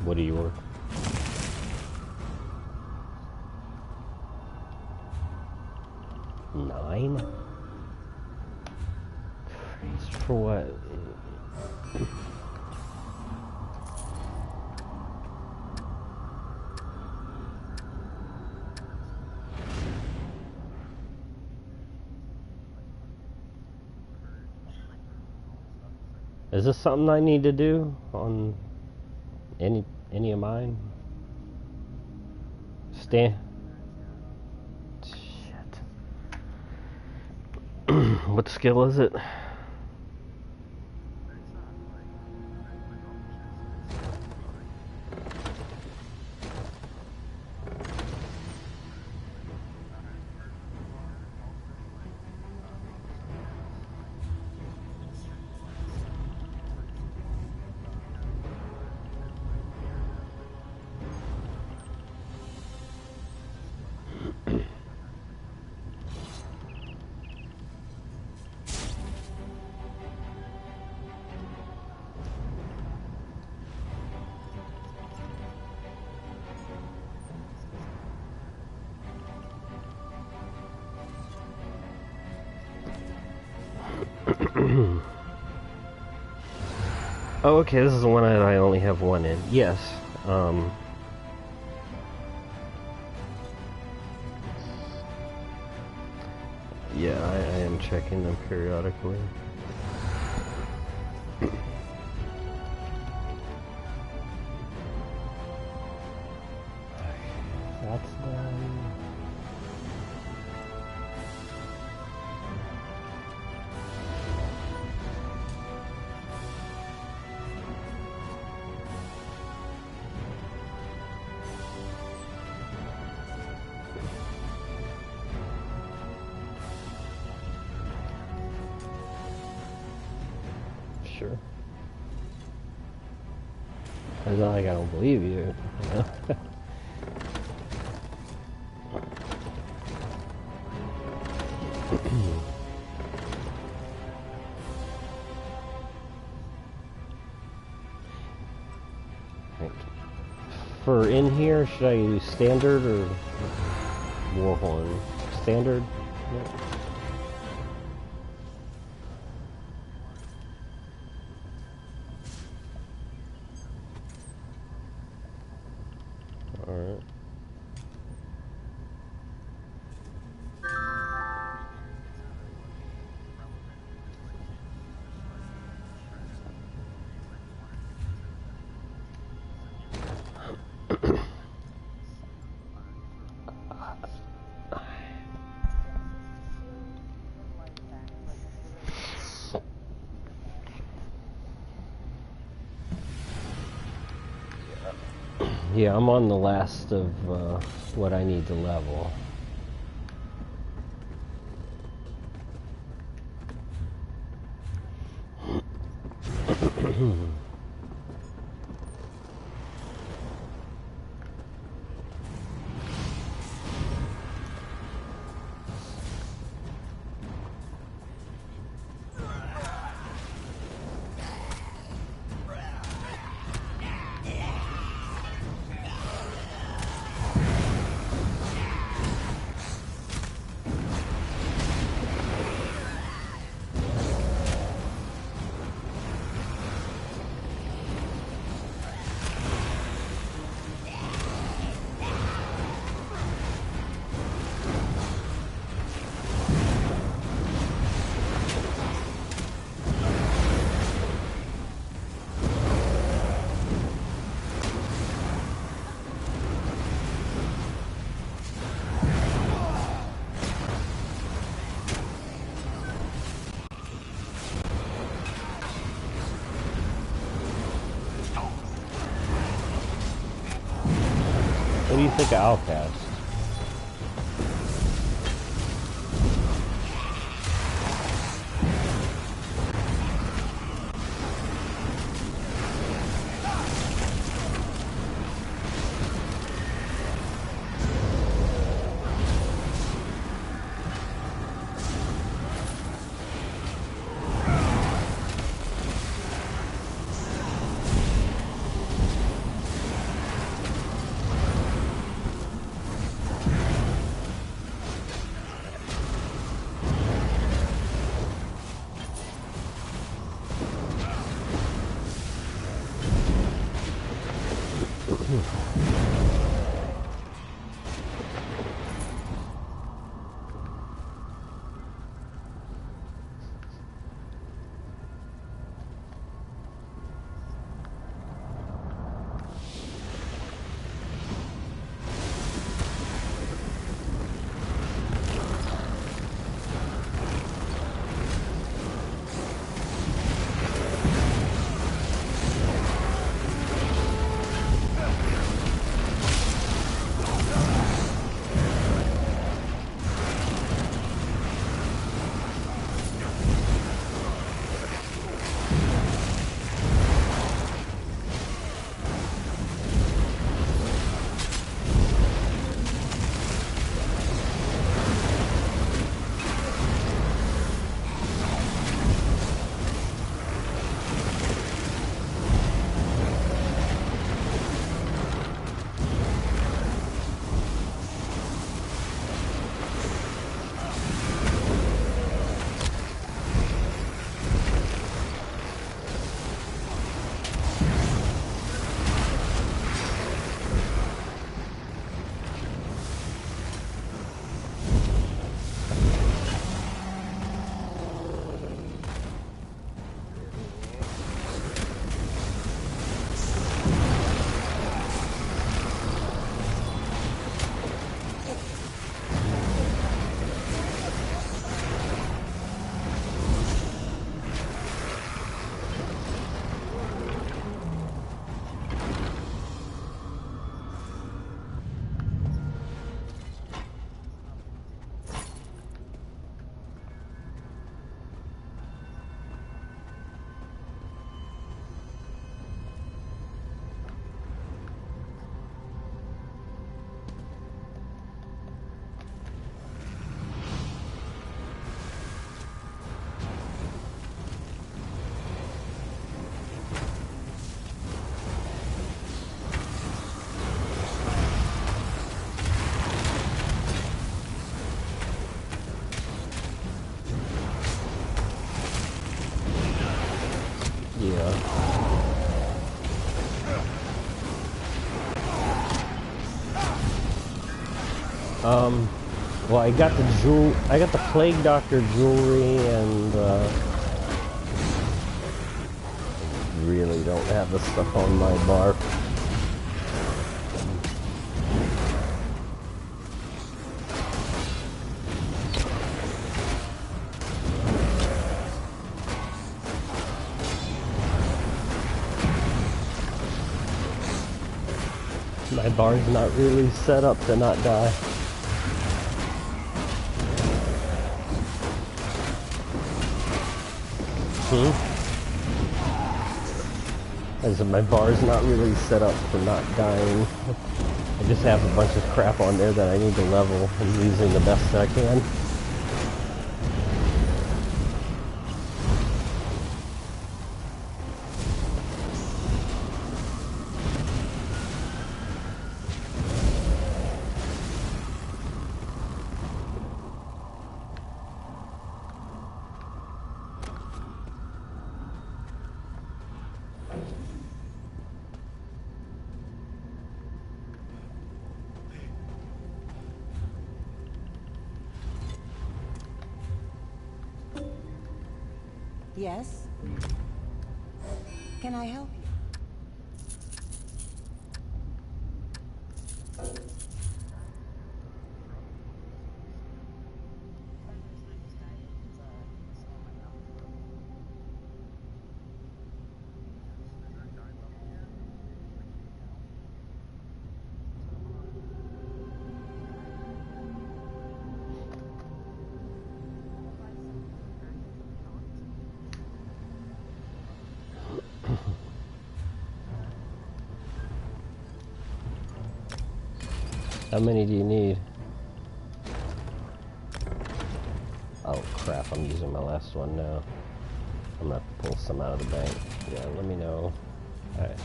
What are yours? Nine? For what? Is this something I need to do on any of mine? Shit. What skill is it? Oh, okay, this is the one that I only have one in. Yes. Yeah, I am checking them periodically. That's done. Sure. It's not like I don't believe you. You know? For in here, should I use standard or warhorn? Standard? Yep. Alright. Yeah, I'm on the last of what I need to level. What do you think of Outcast? Yeah. Well, I got the Plague Doctor jewelry, and really don't have the stuff on my bar. My bar's not really set up to not die. I said my bar's not really set up for not dying. I just have a bunch of crap on there that I need to level. I'm using the best that I can. Yes? Can I help you? How many do you need? Oh crap, I'm using my last one now. I'm gonna have to pull some out of the bank. Yeah, let me know. Alright.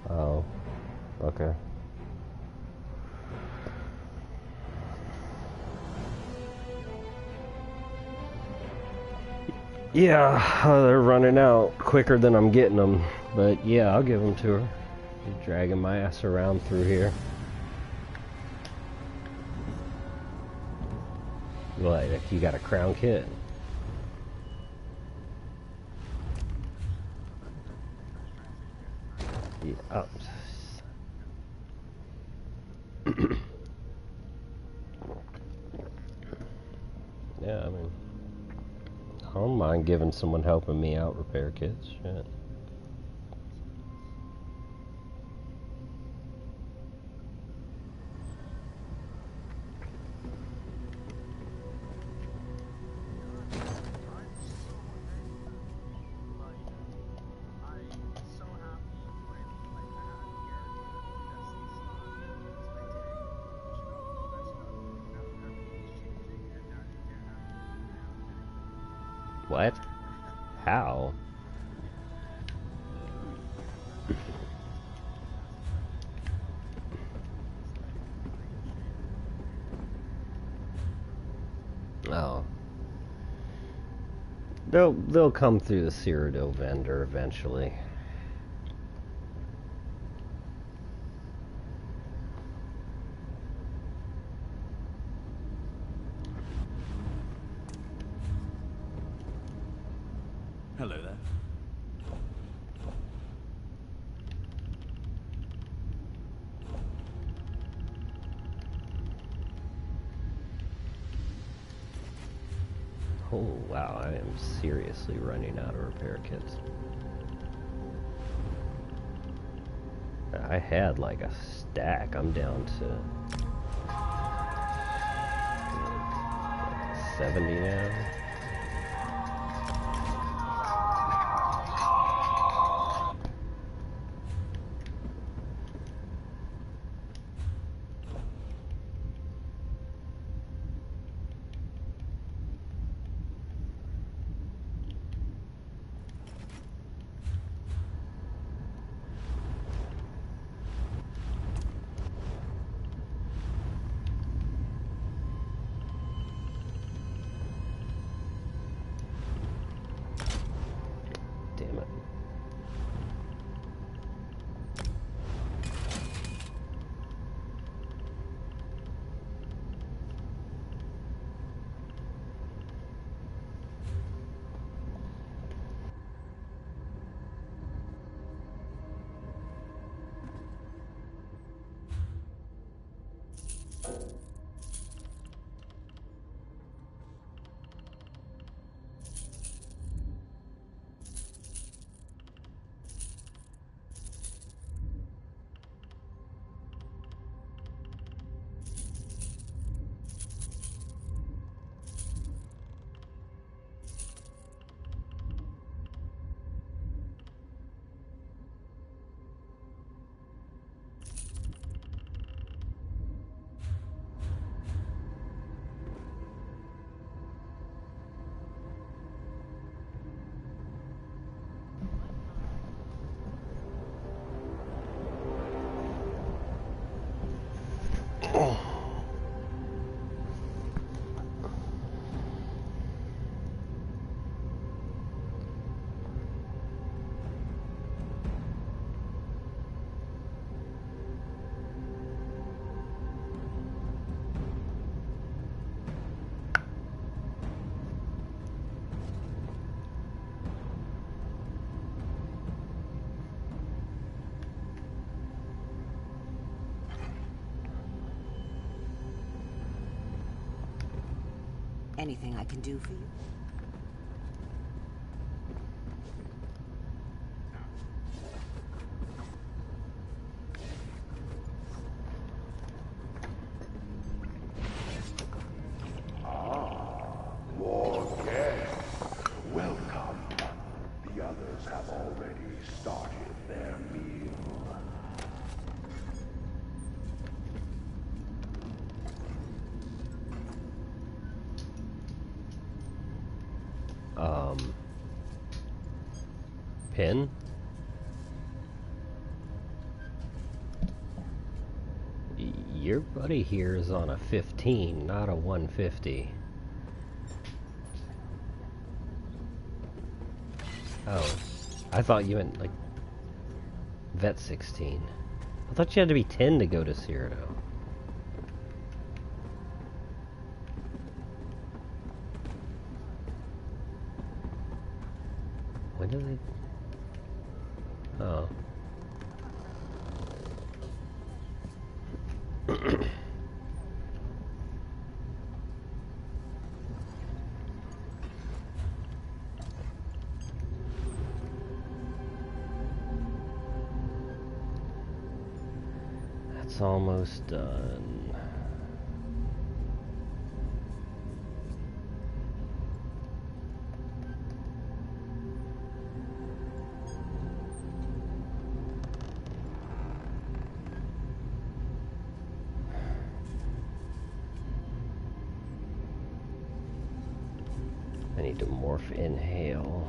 Oh. Okay. Yeah, they're running out quicker than I'm getting them. But yeah, I'll give them to her. I'm dragging my ass around through here. Like, you got a crown kit? Yeah. Oh. Yeah, I mean, I don't mind giving someone helping me out repair kits. Shit. What? How? Oh. They'll come through the Cyrodiil vendor eventually. Hello there. Oh wow, I am seriously running out of repair kits. I had like a stack. I'm down to 70 now. Anything I can do for you? More guests. Welcome. The others have already started their meal. Pin? Your buddy here is on a 15, not a 150. Oh, I thought you meant like vet 16. I thought you had to be 10 to go to Cyrano. When did they? Oh. That's almost done. I need to morph inhale.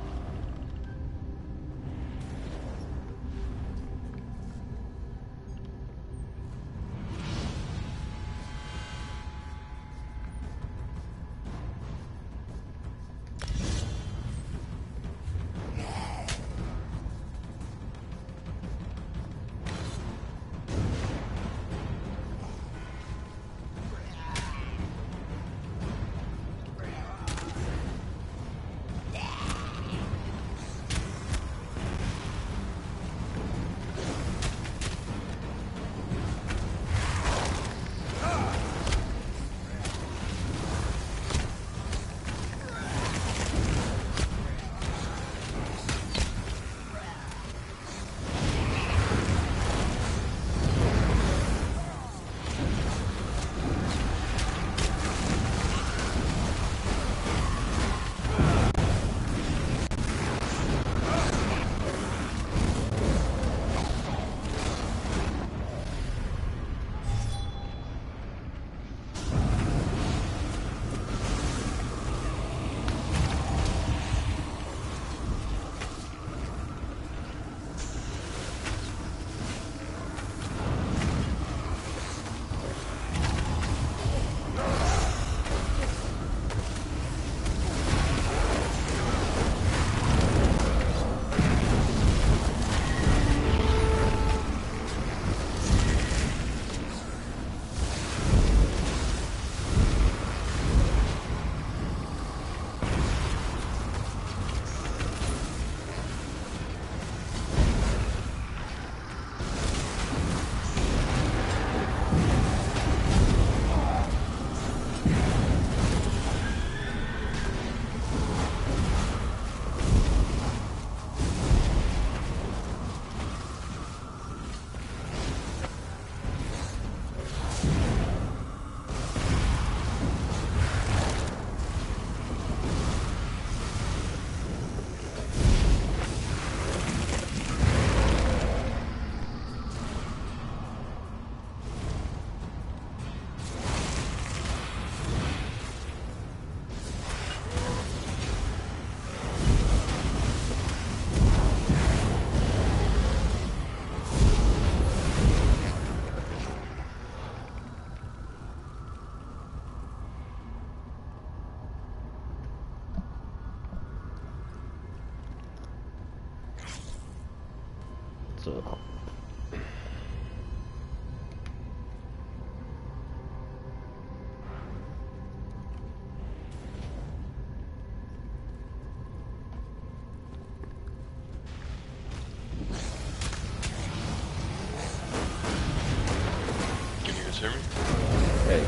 So Can you guys hear me? hey,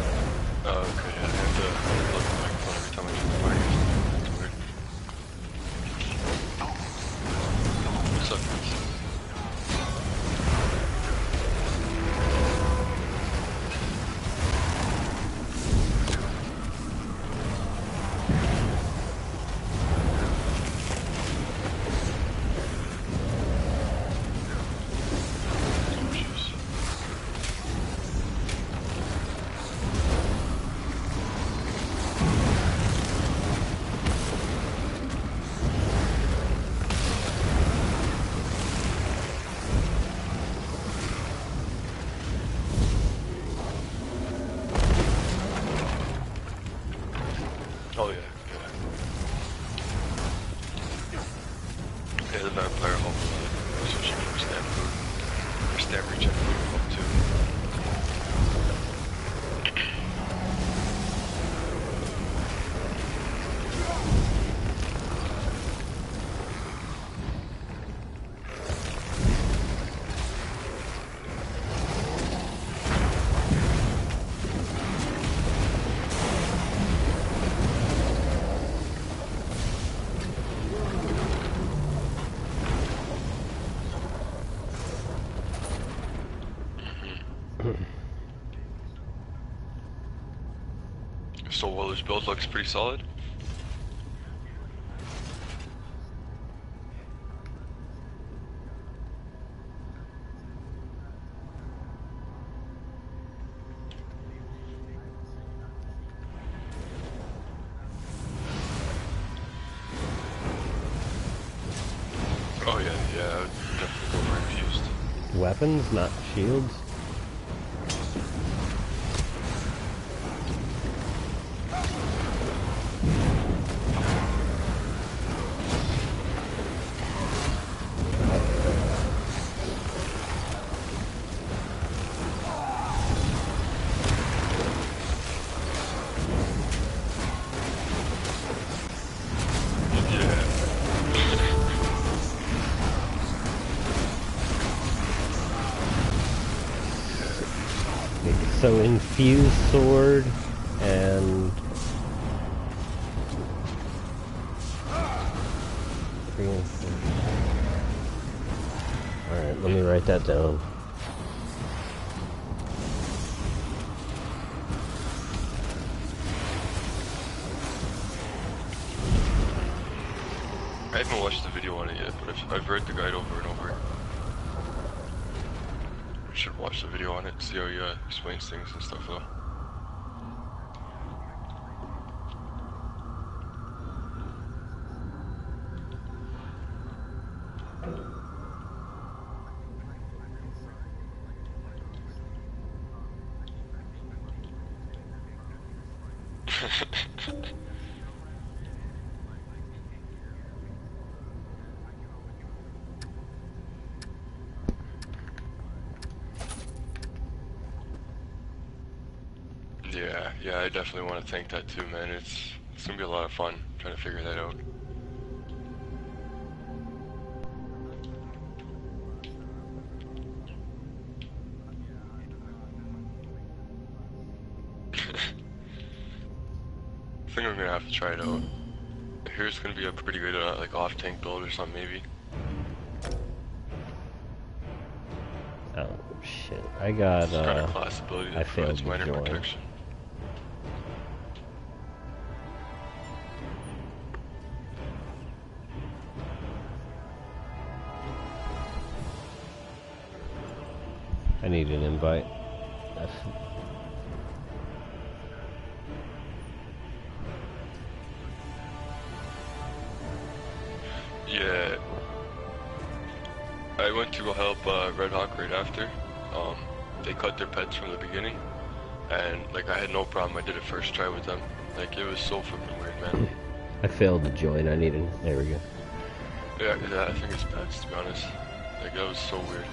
Oh, okay. I have to plug the microphone every time I Yeah, the vampire help a lot, especially for stamp food. Or stamp reach and food help too. So Waller's build looks pretty solid. Oh yeah, I would definitely go for infused. Weapons, not shields. So infused sword and alright, let me write that down. I haven't watched the video on it yet, but I've read the guide over and over. I should watch the video on it, see how he explains things and stuff though. Yeah, I definitely want to think that too, man. It's gonna be a lot of fun trying to figure that out. I think I'm gonna have to try it out. Here's gonna be a pretty good like off-tank build or something maybe. Oh shit! I got It's kind of class ability that I failed provides to minor join. protection. I need an invite. Yeah, I went to go help Red Hawk right after. They cut their pets from the beginning, and like I had no problem. I did it first try with them. Like it was so fucking weird, man. I failed to join. I need an. There we go. Yeah, I think it's pets to be honest. Like that was so weird.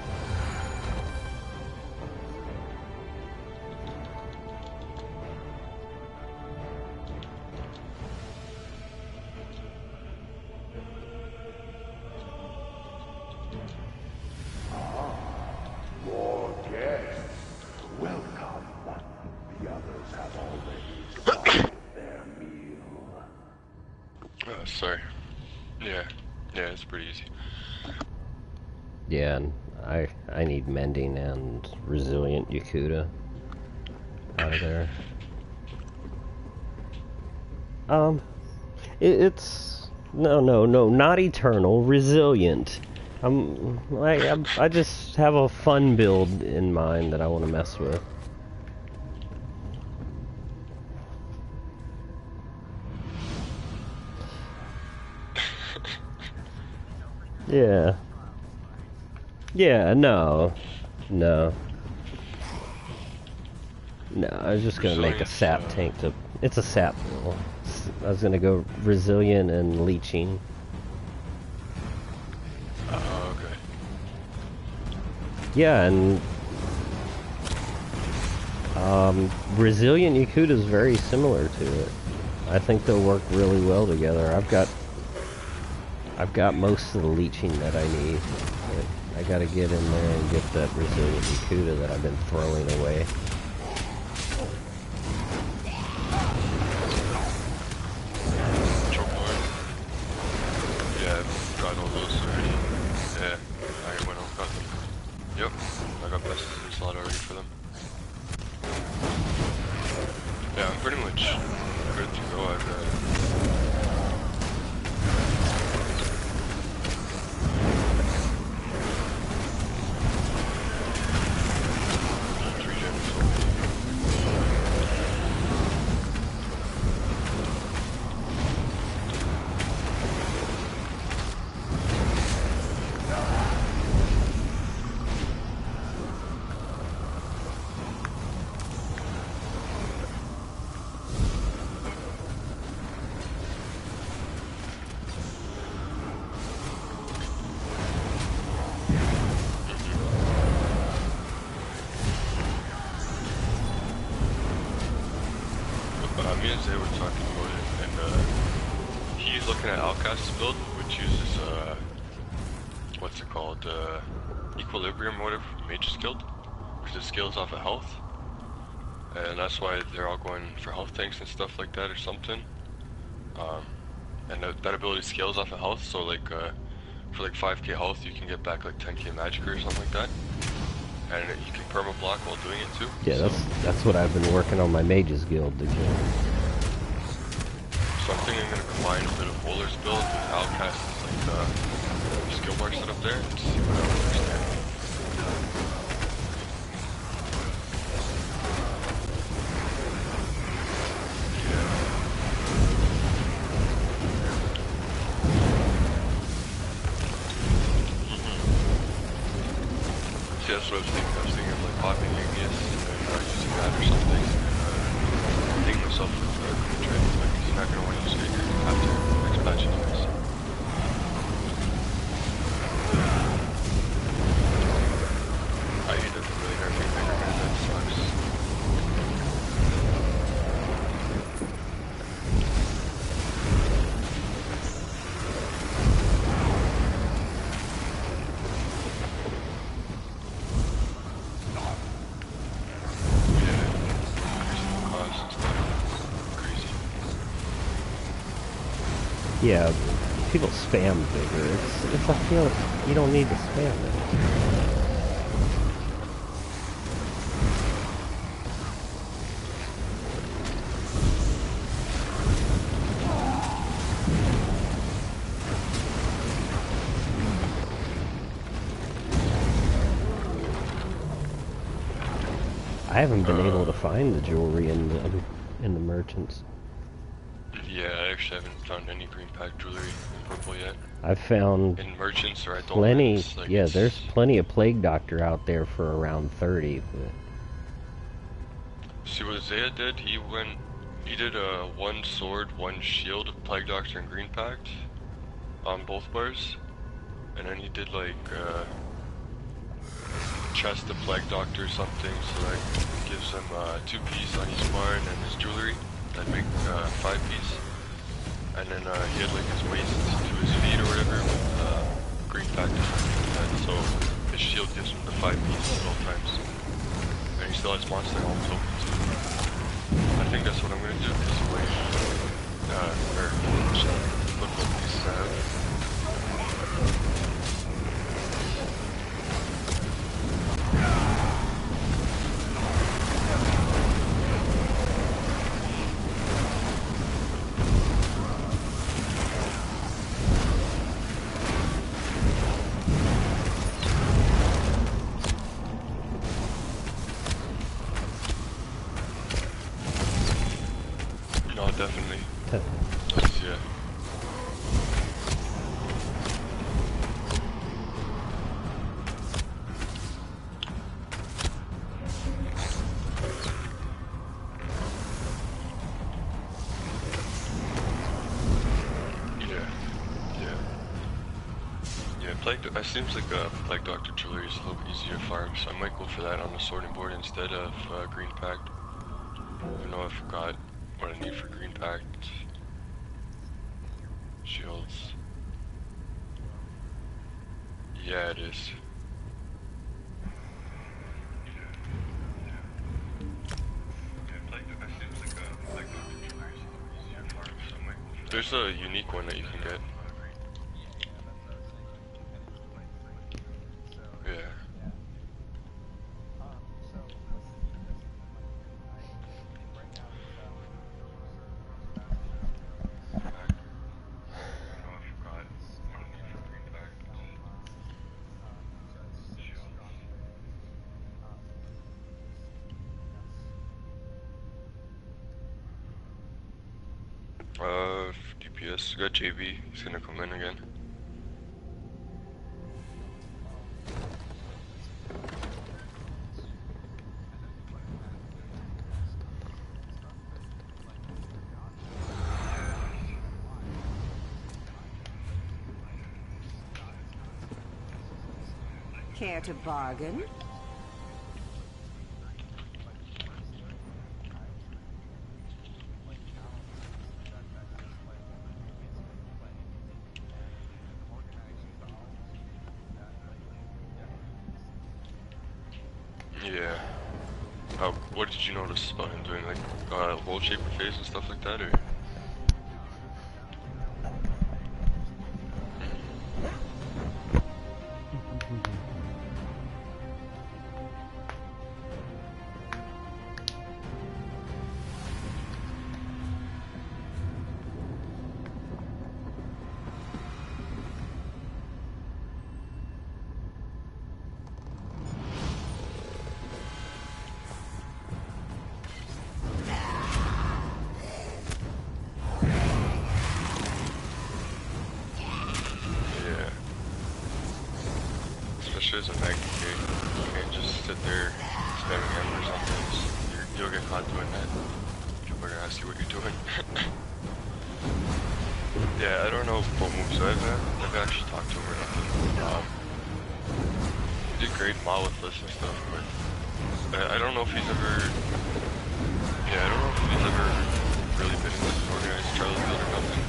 More guests. Welcome. The others have already started their meal. Sorry. Yeah, it's pretty easy. Yeah, and I need mending and resilient Yakuta out of there. It's no, not eternal, resilient. I just have a fun build in mind that I want to mess with. Yeah. Yeah, no. I was just gonna make a sap tank to. It's a sap build. I was gonna go resilient and leeching. Yeah, and Resilient Yakuta is very similar to it. I think they'll work really well together. I've got most of the leeching that I need. But I gotta get in there and get that Resilient Yakuta that I've been throwing away. Yeah, I've got all those already. Yeah, I went and got them. Yep, I got besties in the slot already for them. Yeah, I'm pretty much good to go. I've me and Zay were talking about it, and he's looking at Outcast's build, which uses what's it called, Equilibrium or whatever, Mage's Guild, because it scales off of health, and that's why they're all going for health tanks and stuff like that or something. And that ability scales off of health, so like for like 5k health you can get back like 10k magic or something like that. And you can perma block while doing it too. Yeah, so, that's what I've been working on my Mage's Guild to get. So I'm thinking I'm gonna combine a bit of Bowler's build with Outcast's like skill bar set up there and see what else works there. That's what I was thinking. I was thinking of like popping Igneous and using that or something. And hitting myself with Green Trade. Like, he's not going to want to use Vigor after next patch anyways. I hate that really nerfing Vigor, man. That sucks. Yeah, people spam Vigor. It's I feel like you don't need to spam it. I haven't been able to find the jewelry in the merchants. Yeah, I actually haven't found any green pack jewelry in purple yet. I've found in merchants or I don't plenty. Like yeah, there's plenty of Plague Doctor out there for around 30. But... See what Zaya did? He did a 1 sword, 1 shield, Plague Doctor and green pact on both bars, and then he did like chest of Plague Doctor or something, so that gives him 2 piece on each bar, and then his jewelry that make 5 piece, and then he had like his waist to his feet or whatever with green pact or something like that, so his shield gives him the 5 piece at all times, and he still has monster helmet open too. I think that's what I'm gonna do, is wait, or look what these have. No, definitely. Yeah. It seems like Plague Doctor Jewelry is a little bit easier to farm, so I might go for that on the sorting board instead of Green Pact. I know I forgot what I need for Green Pact. Shields. Yeah, it is. There's a unique one that you can get. Yeah. DPS. We got JB. He's gonna come in again. Care to bargain? Yeah. What did you notice about him doing? Like, world shaper phase and stuff like that, or? As a Maggie, you can't just sit there spamming hammers on things. You'll get caught doing that. People are gonna ask you what you're doing. Yeah, I don't know what moves I've actually talked to him or nothing. He did great Monolithless and stuff, but I don't know if he's ever. Yeah, I don't know if he's ever really been in this organized Charlie build or nothing.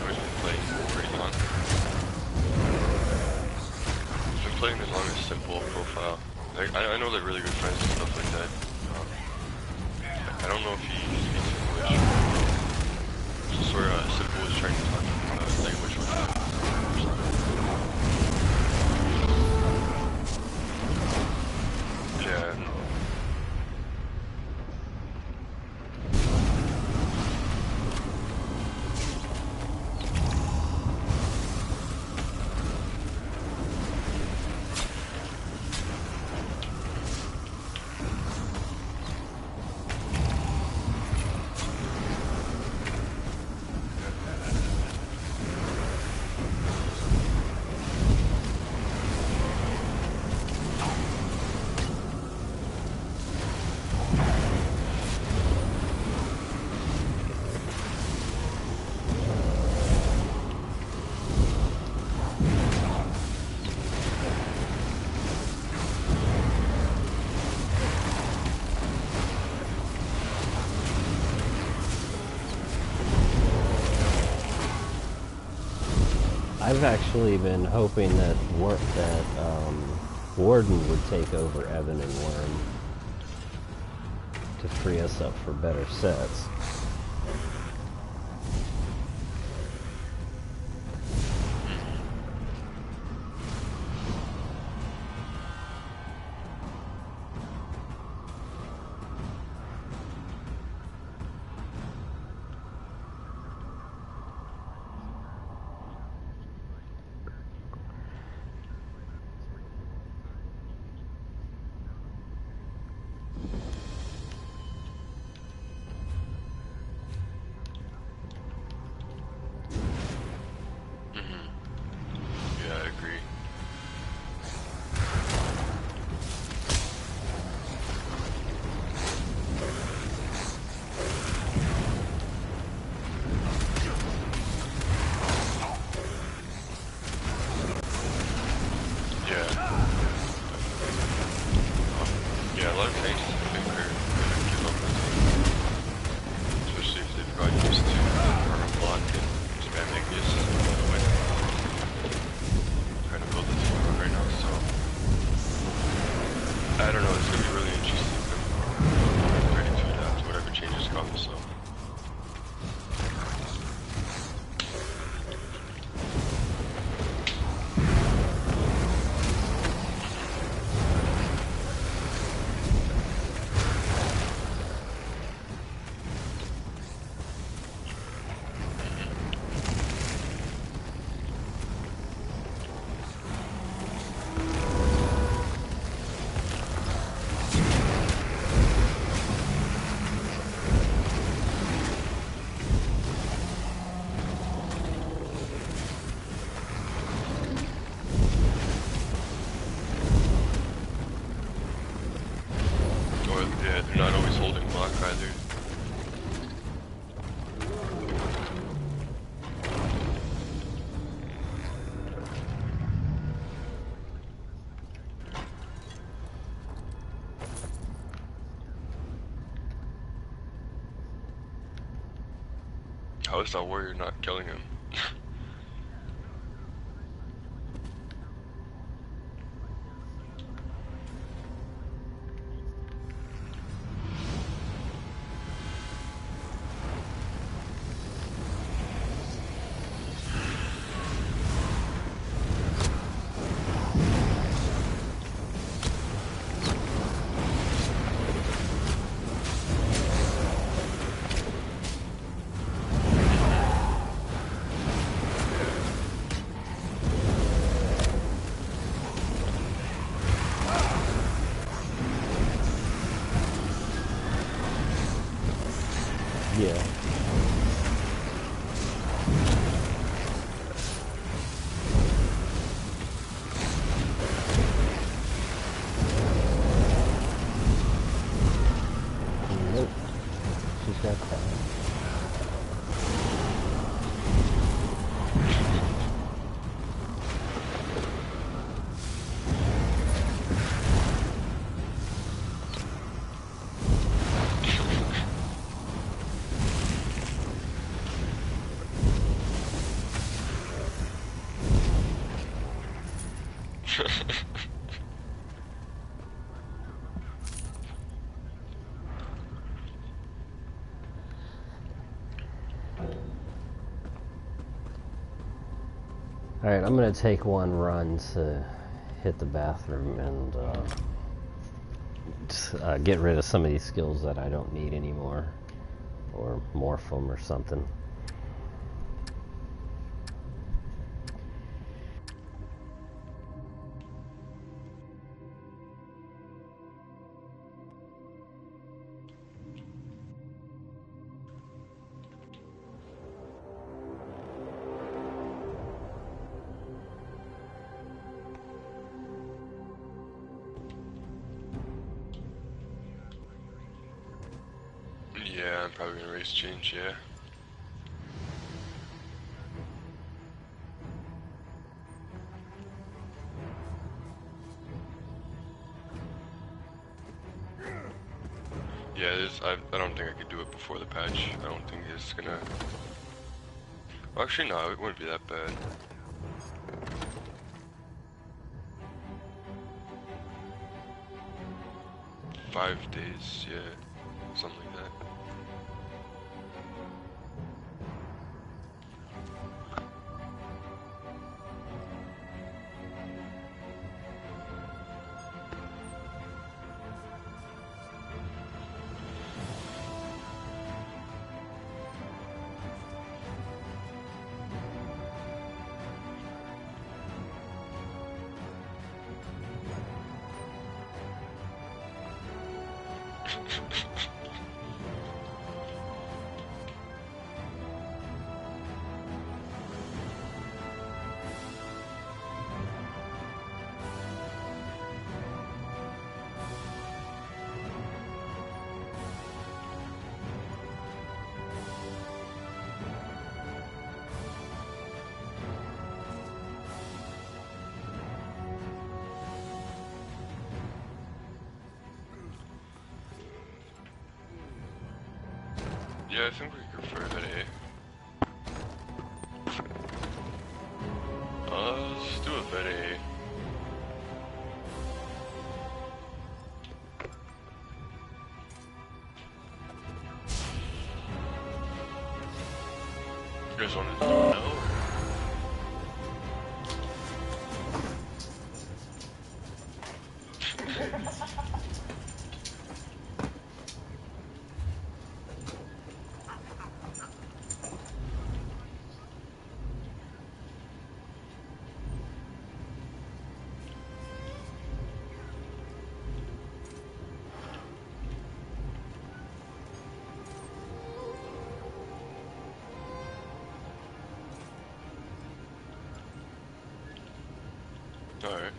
I've been playing pretty long. Playing as long as simple profile. Like, I know they're really good friends and stuff like that. I don't know if he speaks English. Just where Simple was trying to talk language with him. Yeah. I've actually been hoping that Warden would take over Evan and Worm to free us up for better sets. How is that warrior not killing him? Yeah. Nope. She's got that. Alright, I'm gonna take one run to hit the bathroom and get rid of some of these skills that I don't need anymore. Or morph them or something. Yeah, I'm probably gonna race change, yeah. Yeah, I don't think I could do it before the patch. I don't think it's gonna... Well, actually, no, it wouldn't be that bad. "5 days, yeah. Something like that. Yeah, I think we could go for a vet A. Let's do a vet A. You guys want to know? Alright.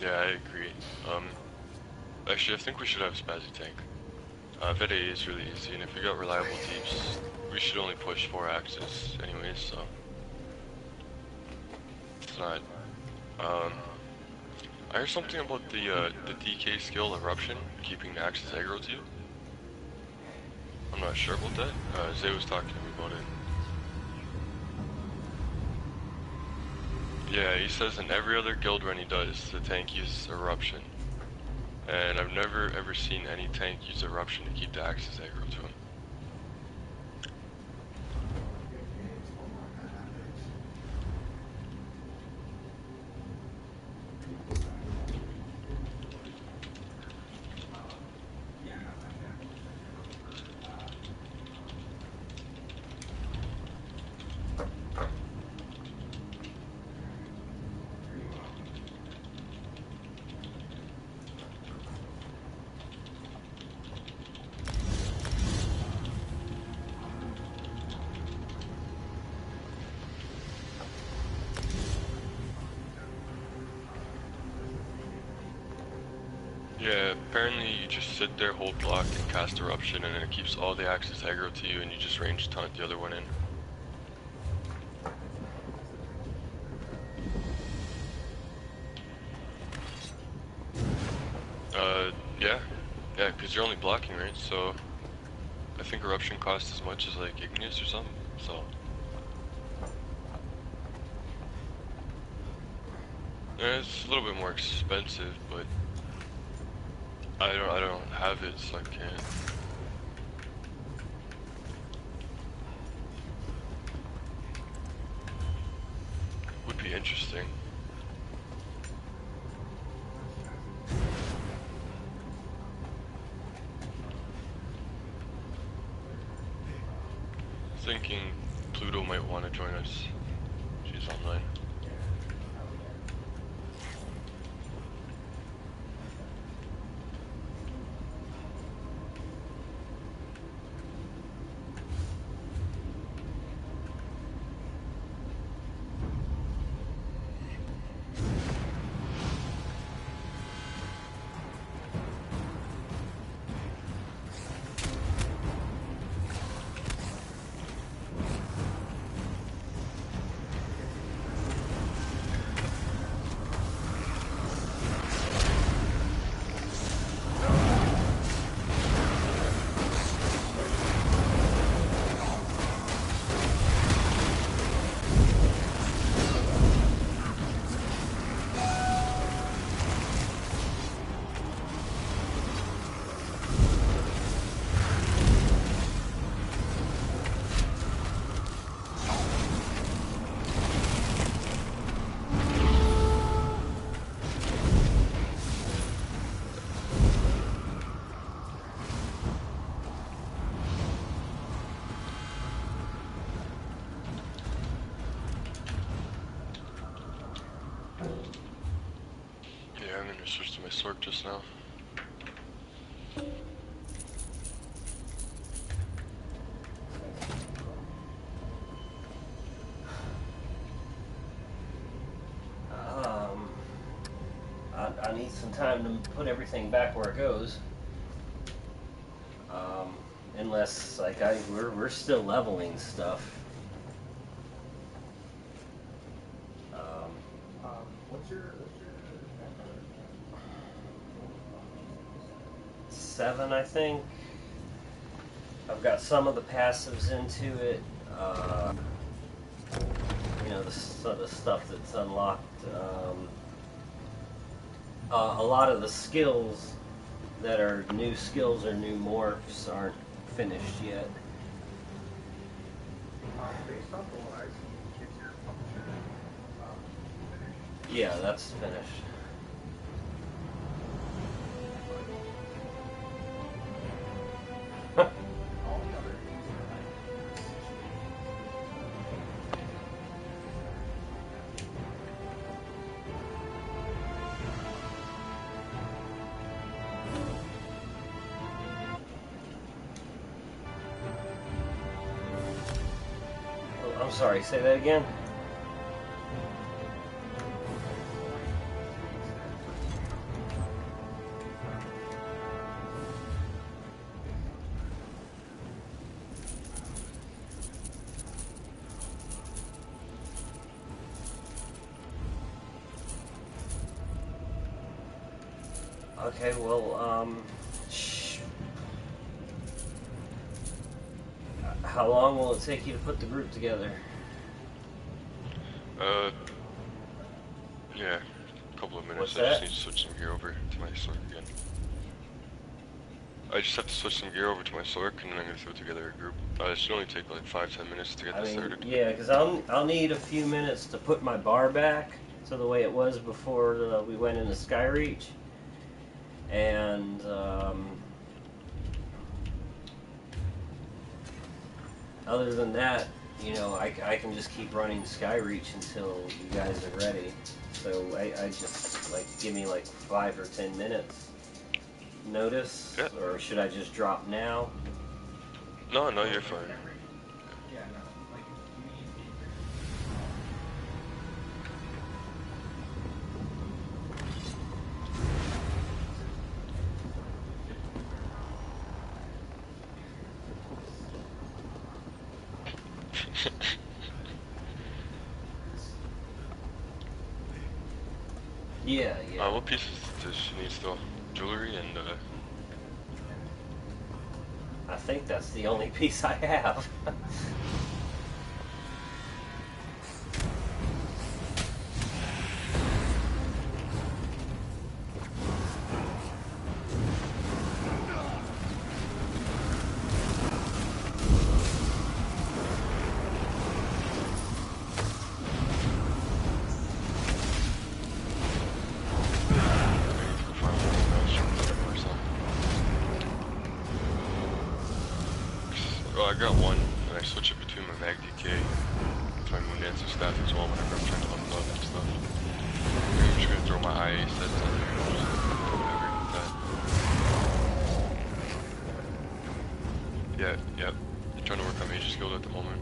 Yeah, I agree. Actually, I think we should have Spazzy Tank. Vet A is really easy, and if we got reliable deeps, we should only push 4 axes anyways, so it's not. I heard something about the DK skill Eruption, keeping the axes aggro to you. I'm not sure about that. Zay was talking to me about it. Yeah, he says in every other guild run he does, the tank uses Eruption. And I've never ever seen any tank use Eruption to keep the axes aggro to him. Yeah, apparently you just sit there, hold block, and cast Eruption, and then it keeps all the axes aggro to you, and you just range taunt the other one in. Yeah, because you're only blocking, right? So I think Eruption costs as much as like Igneous or something, so. Yeah, it's a little bit more expensive, but I don't have it, so I can't. Would be interesting. Thinking Pluto might want to join us. She's online. Yeah, I'm gonna switch to my sword just now. I need some time to put everything back where it goes. Unless, like, we're still leveling stuff. What's your 7, I think. I've got some of the passives into it. You know, the stuff that's unlocked. A lot of the skills that are new skills or new morphs aren't finished yet. based off of what I see, kids your publisher finished? Yeah, that's finished. All the other games are like I'm sorry, say that again? Okay, well, how long will it take you to put the group together? Yeah, a couple of minutes. What's I just that? need to switch some gear over to my Sork again. I just have to switch some gear over to my Sork, and then I'm gonna throw together a group. It should only take like 5-10 minutes to get this started. Yeah, because I'll need a few minutes to put my bar back to the way it was before we went into Skyreach, and other than that, you know, I can just keep running Skyreach until you guys are ready. So I just like give me like 5 or 10 minutes notice, Yeah. or should I just drop now? No, you're fine. Yeah, no. Like, if you need me Yeah. What pieces does she need still? Jewelry and, I think that's the only piece I have. I got one, and I switch it between my Mag DK with my Moon Dancer staff as well whenever I'm trying to level up and stuff. I'm just gonna throw my IA sets on there and just whatever with that. Yeah. I'm trying to work on Mage's Guild at the moment.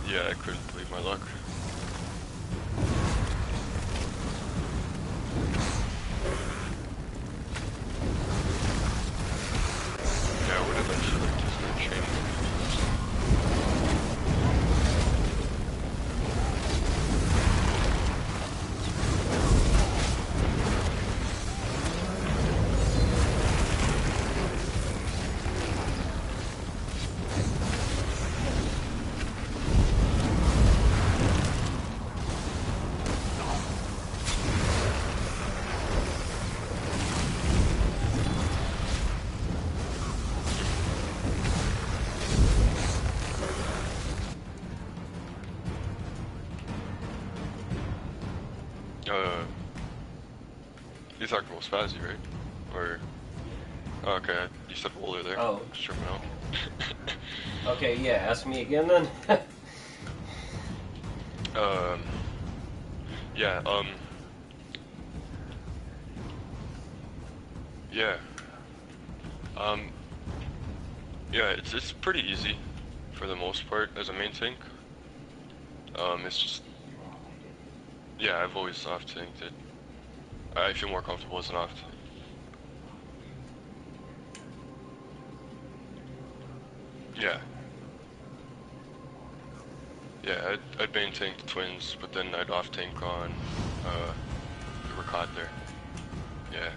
Yeah, I couldn't believe my luck. Yeah, I would have actually liked to start training. You're talking about Spazzy, right? Or... Oh, okay, you said Wooler there. Oh. Just tripping out. Okay, yeah, ask me again then. Yeah, yeah. Yeah, it's pretty easy for the most part as a main tank. It's just... Yeah, I've always soft tanked it. I feel more comfortable as an oft. Yeah. Yeah, I'd main tank the twins, but then I'd off tank on, the Rakat there. Yeah.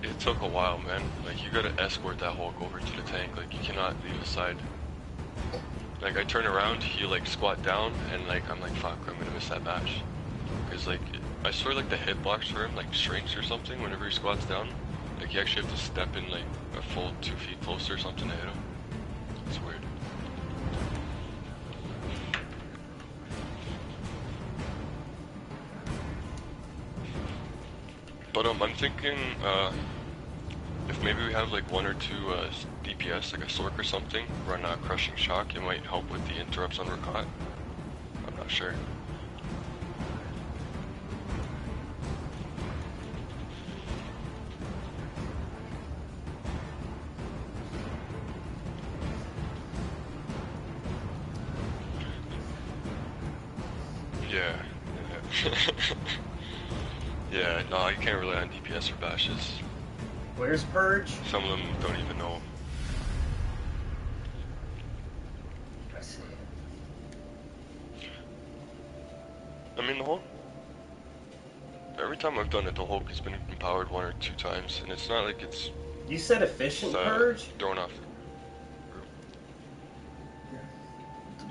It took a while, man. Like, you gotta escort that Hulk over to the tank. Like, you cannot leave his side. Like, I turn around, he, like, squat down, and, like, I'm like, fuck, I'm gonna miss that match. Because, like, I swear, like, the hitbox for him, like, shrinks or something whenever he squats down. Like, you actually have to step in, like, a full 2 feet closer or something to hit him. It's weird. But, I'm thinking, if maybe we have like 1 or 2 DPS, like a Sork or something, run Crushing Shock. It might help with the interrupts when we're caught. I'm not sure. Yeah. Yeah, no, you can't rely on DPS for bashes. Where's Purge? Some of them don't even know. I see. I mean, the Hulk. Every time I've done it, the Hulk has been empowered 1 or 2 times, and it's not like it's You said efficient Purge? thrown off.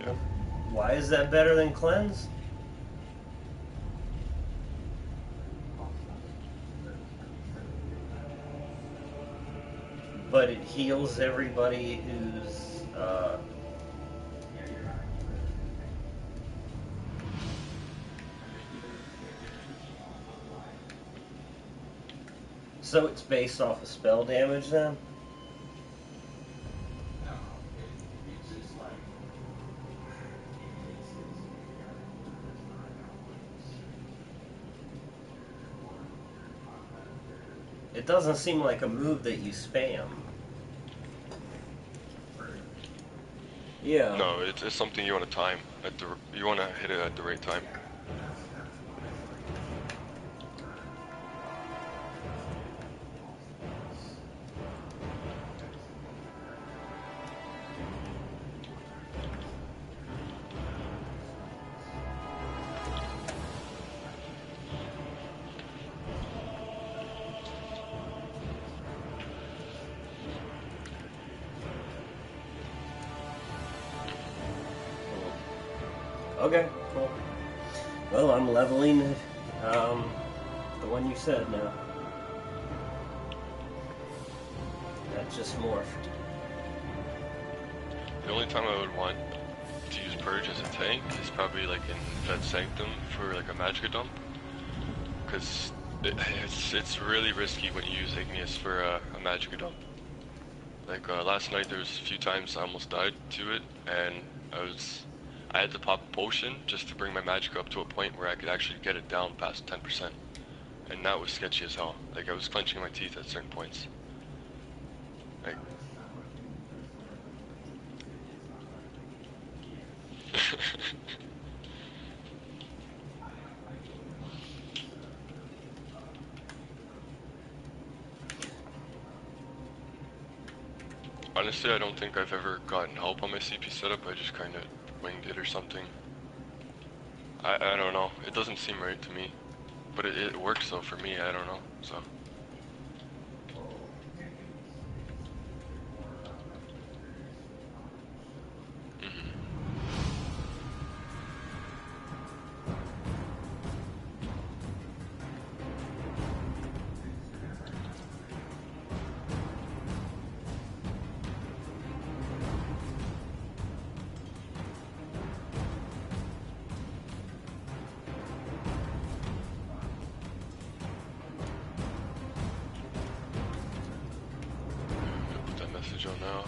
Yeah. Why is that better than Cleanse? But it heals everybody who's, So it's based off of spell damage then? It doesn't seem like a move that you spam. Yeah. No, it's something you want to time you want to hit it at the right time. Okay, cool. Well, I'm leveling the one you said now. That just morphed. The only time I would want to use Purge as a tank is probably like in Fed Sanctum for like a Magic Dump, because it's really risky when you use Igneous for a Magic Dump. Like last night there was a few times I almost died to it, and I had to pop a potion just to bring my magic up to a point where I could actually get it down past 10%. And that was sketchy as hell. Like, I was clenching my teeth at certain points. Like... Honestly, I don't think I've ever gotten help on my CP setup. I just kind of winged it or something. I don't know. It doesn't seem right to me. But it works though for me, I don't know, so. Now.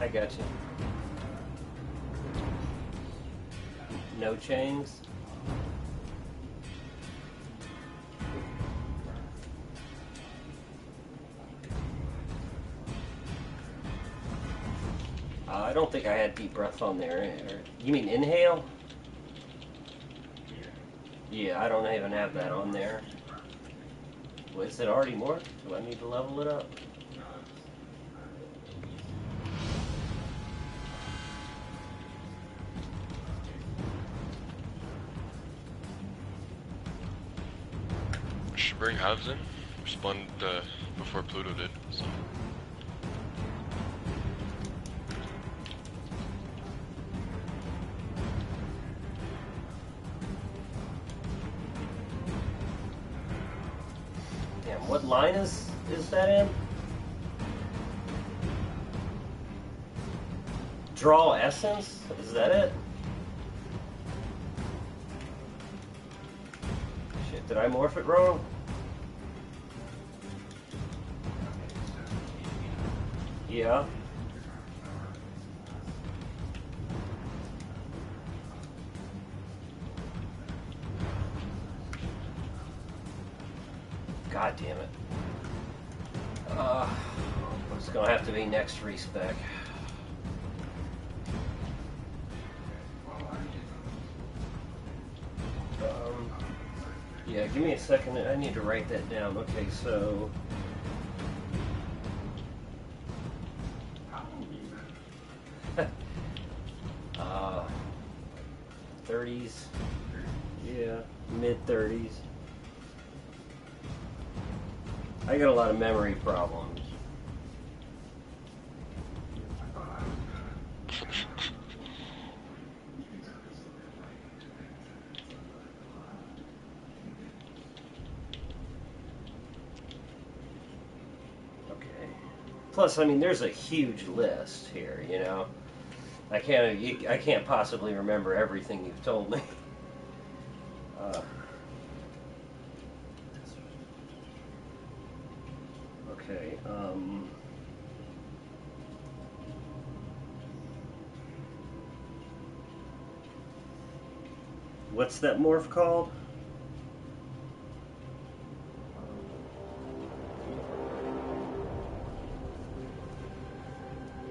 I got you. No chains? I don't think I had deep breath on there. You mean inhale? Yeah, I don't even have that on there. Well, is it already morphed? Do I need to level it up? Should bring halves in. Spawned before Pluto did. So. Damn, what line is that in? Draw essence? Is that it? Shit, did I morph it wrong? Yeah. God damn it. It's gonna have to be next respec. Yeah, give me a second. I need to write that down. Okay, so. 30s. Yeah, mid-30s. I got a lot of memory problems. Okay. Plus, I mean, there's a huge list here, you know? I can't possibly remember everything you've told me. Okay. What's that morph called?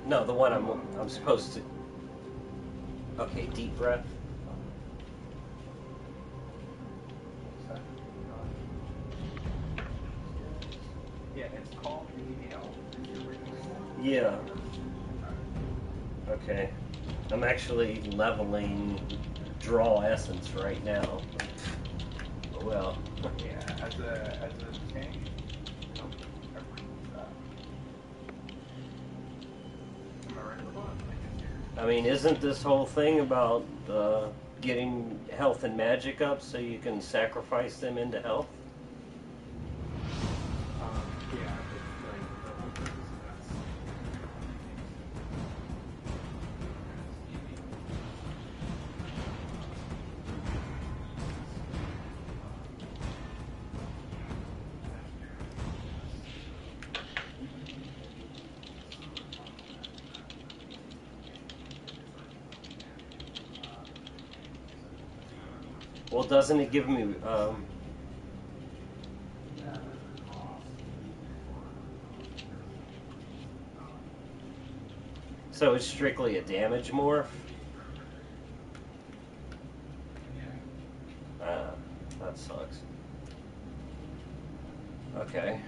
No, the one I'm supposed to. Okay, deep breath. Yeah, it's called inhale. Yeah. Okay. I'm actually leveling draw essence right now. Well. Yeah, as a tank. Am I right about that? I mean, isn't this whole thing about getting health and magic up so you can sacrifice them into health? Yeah, it's like the whole purpose of that. Well, doesn't it give me... So it's strictly a damage morph? That sucks. Okay.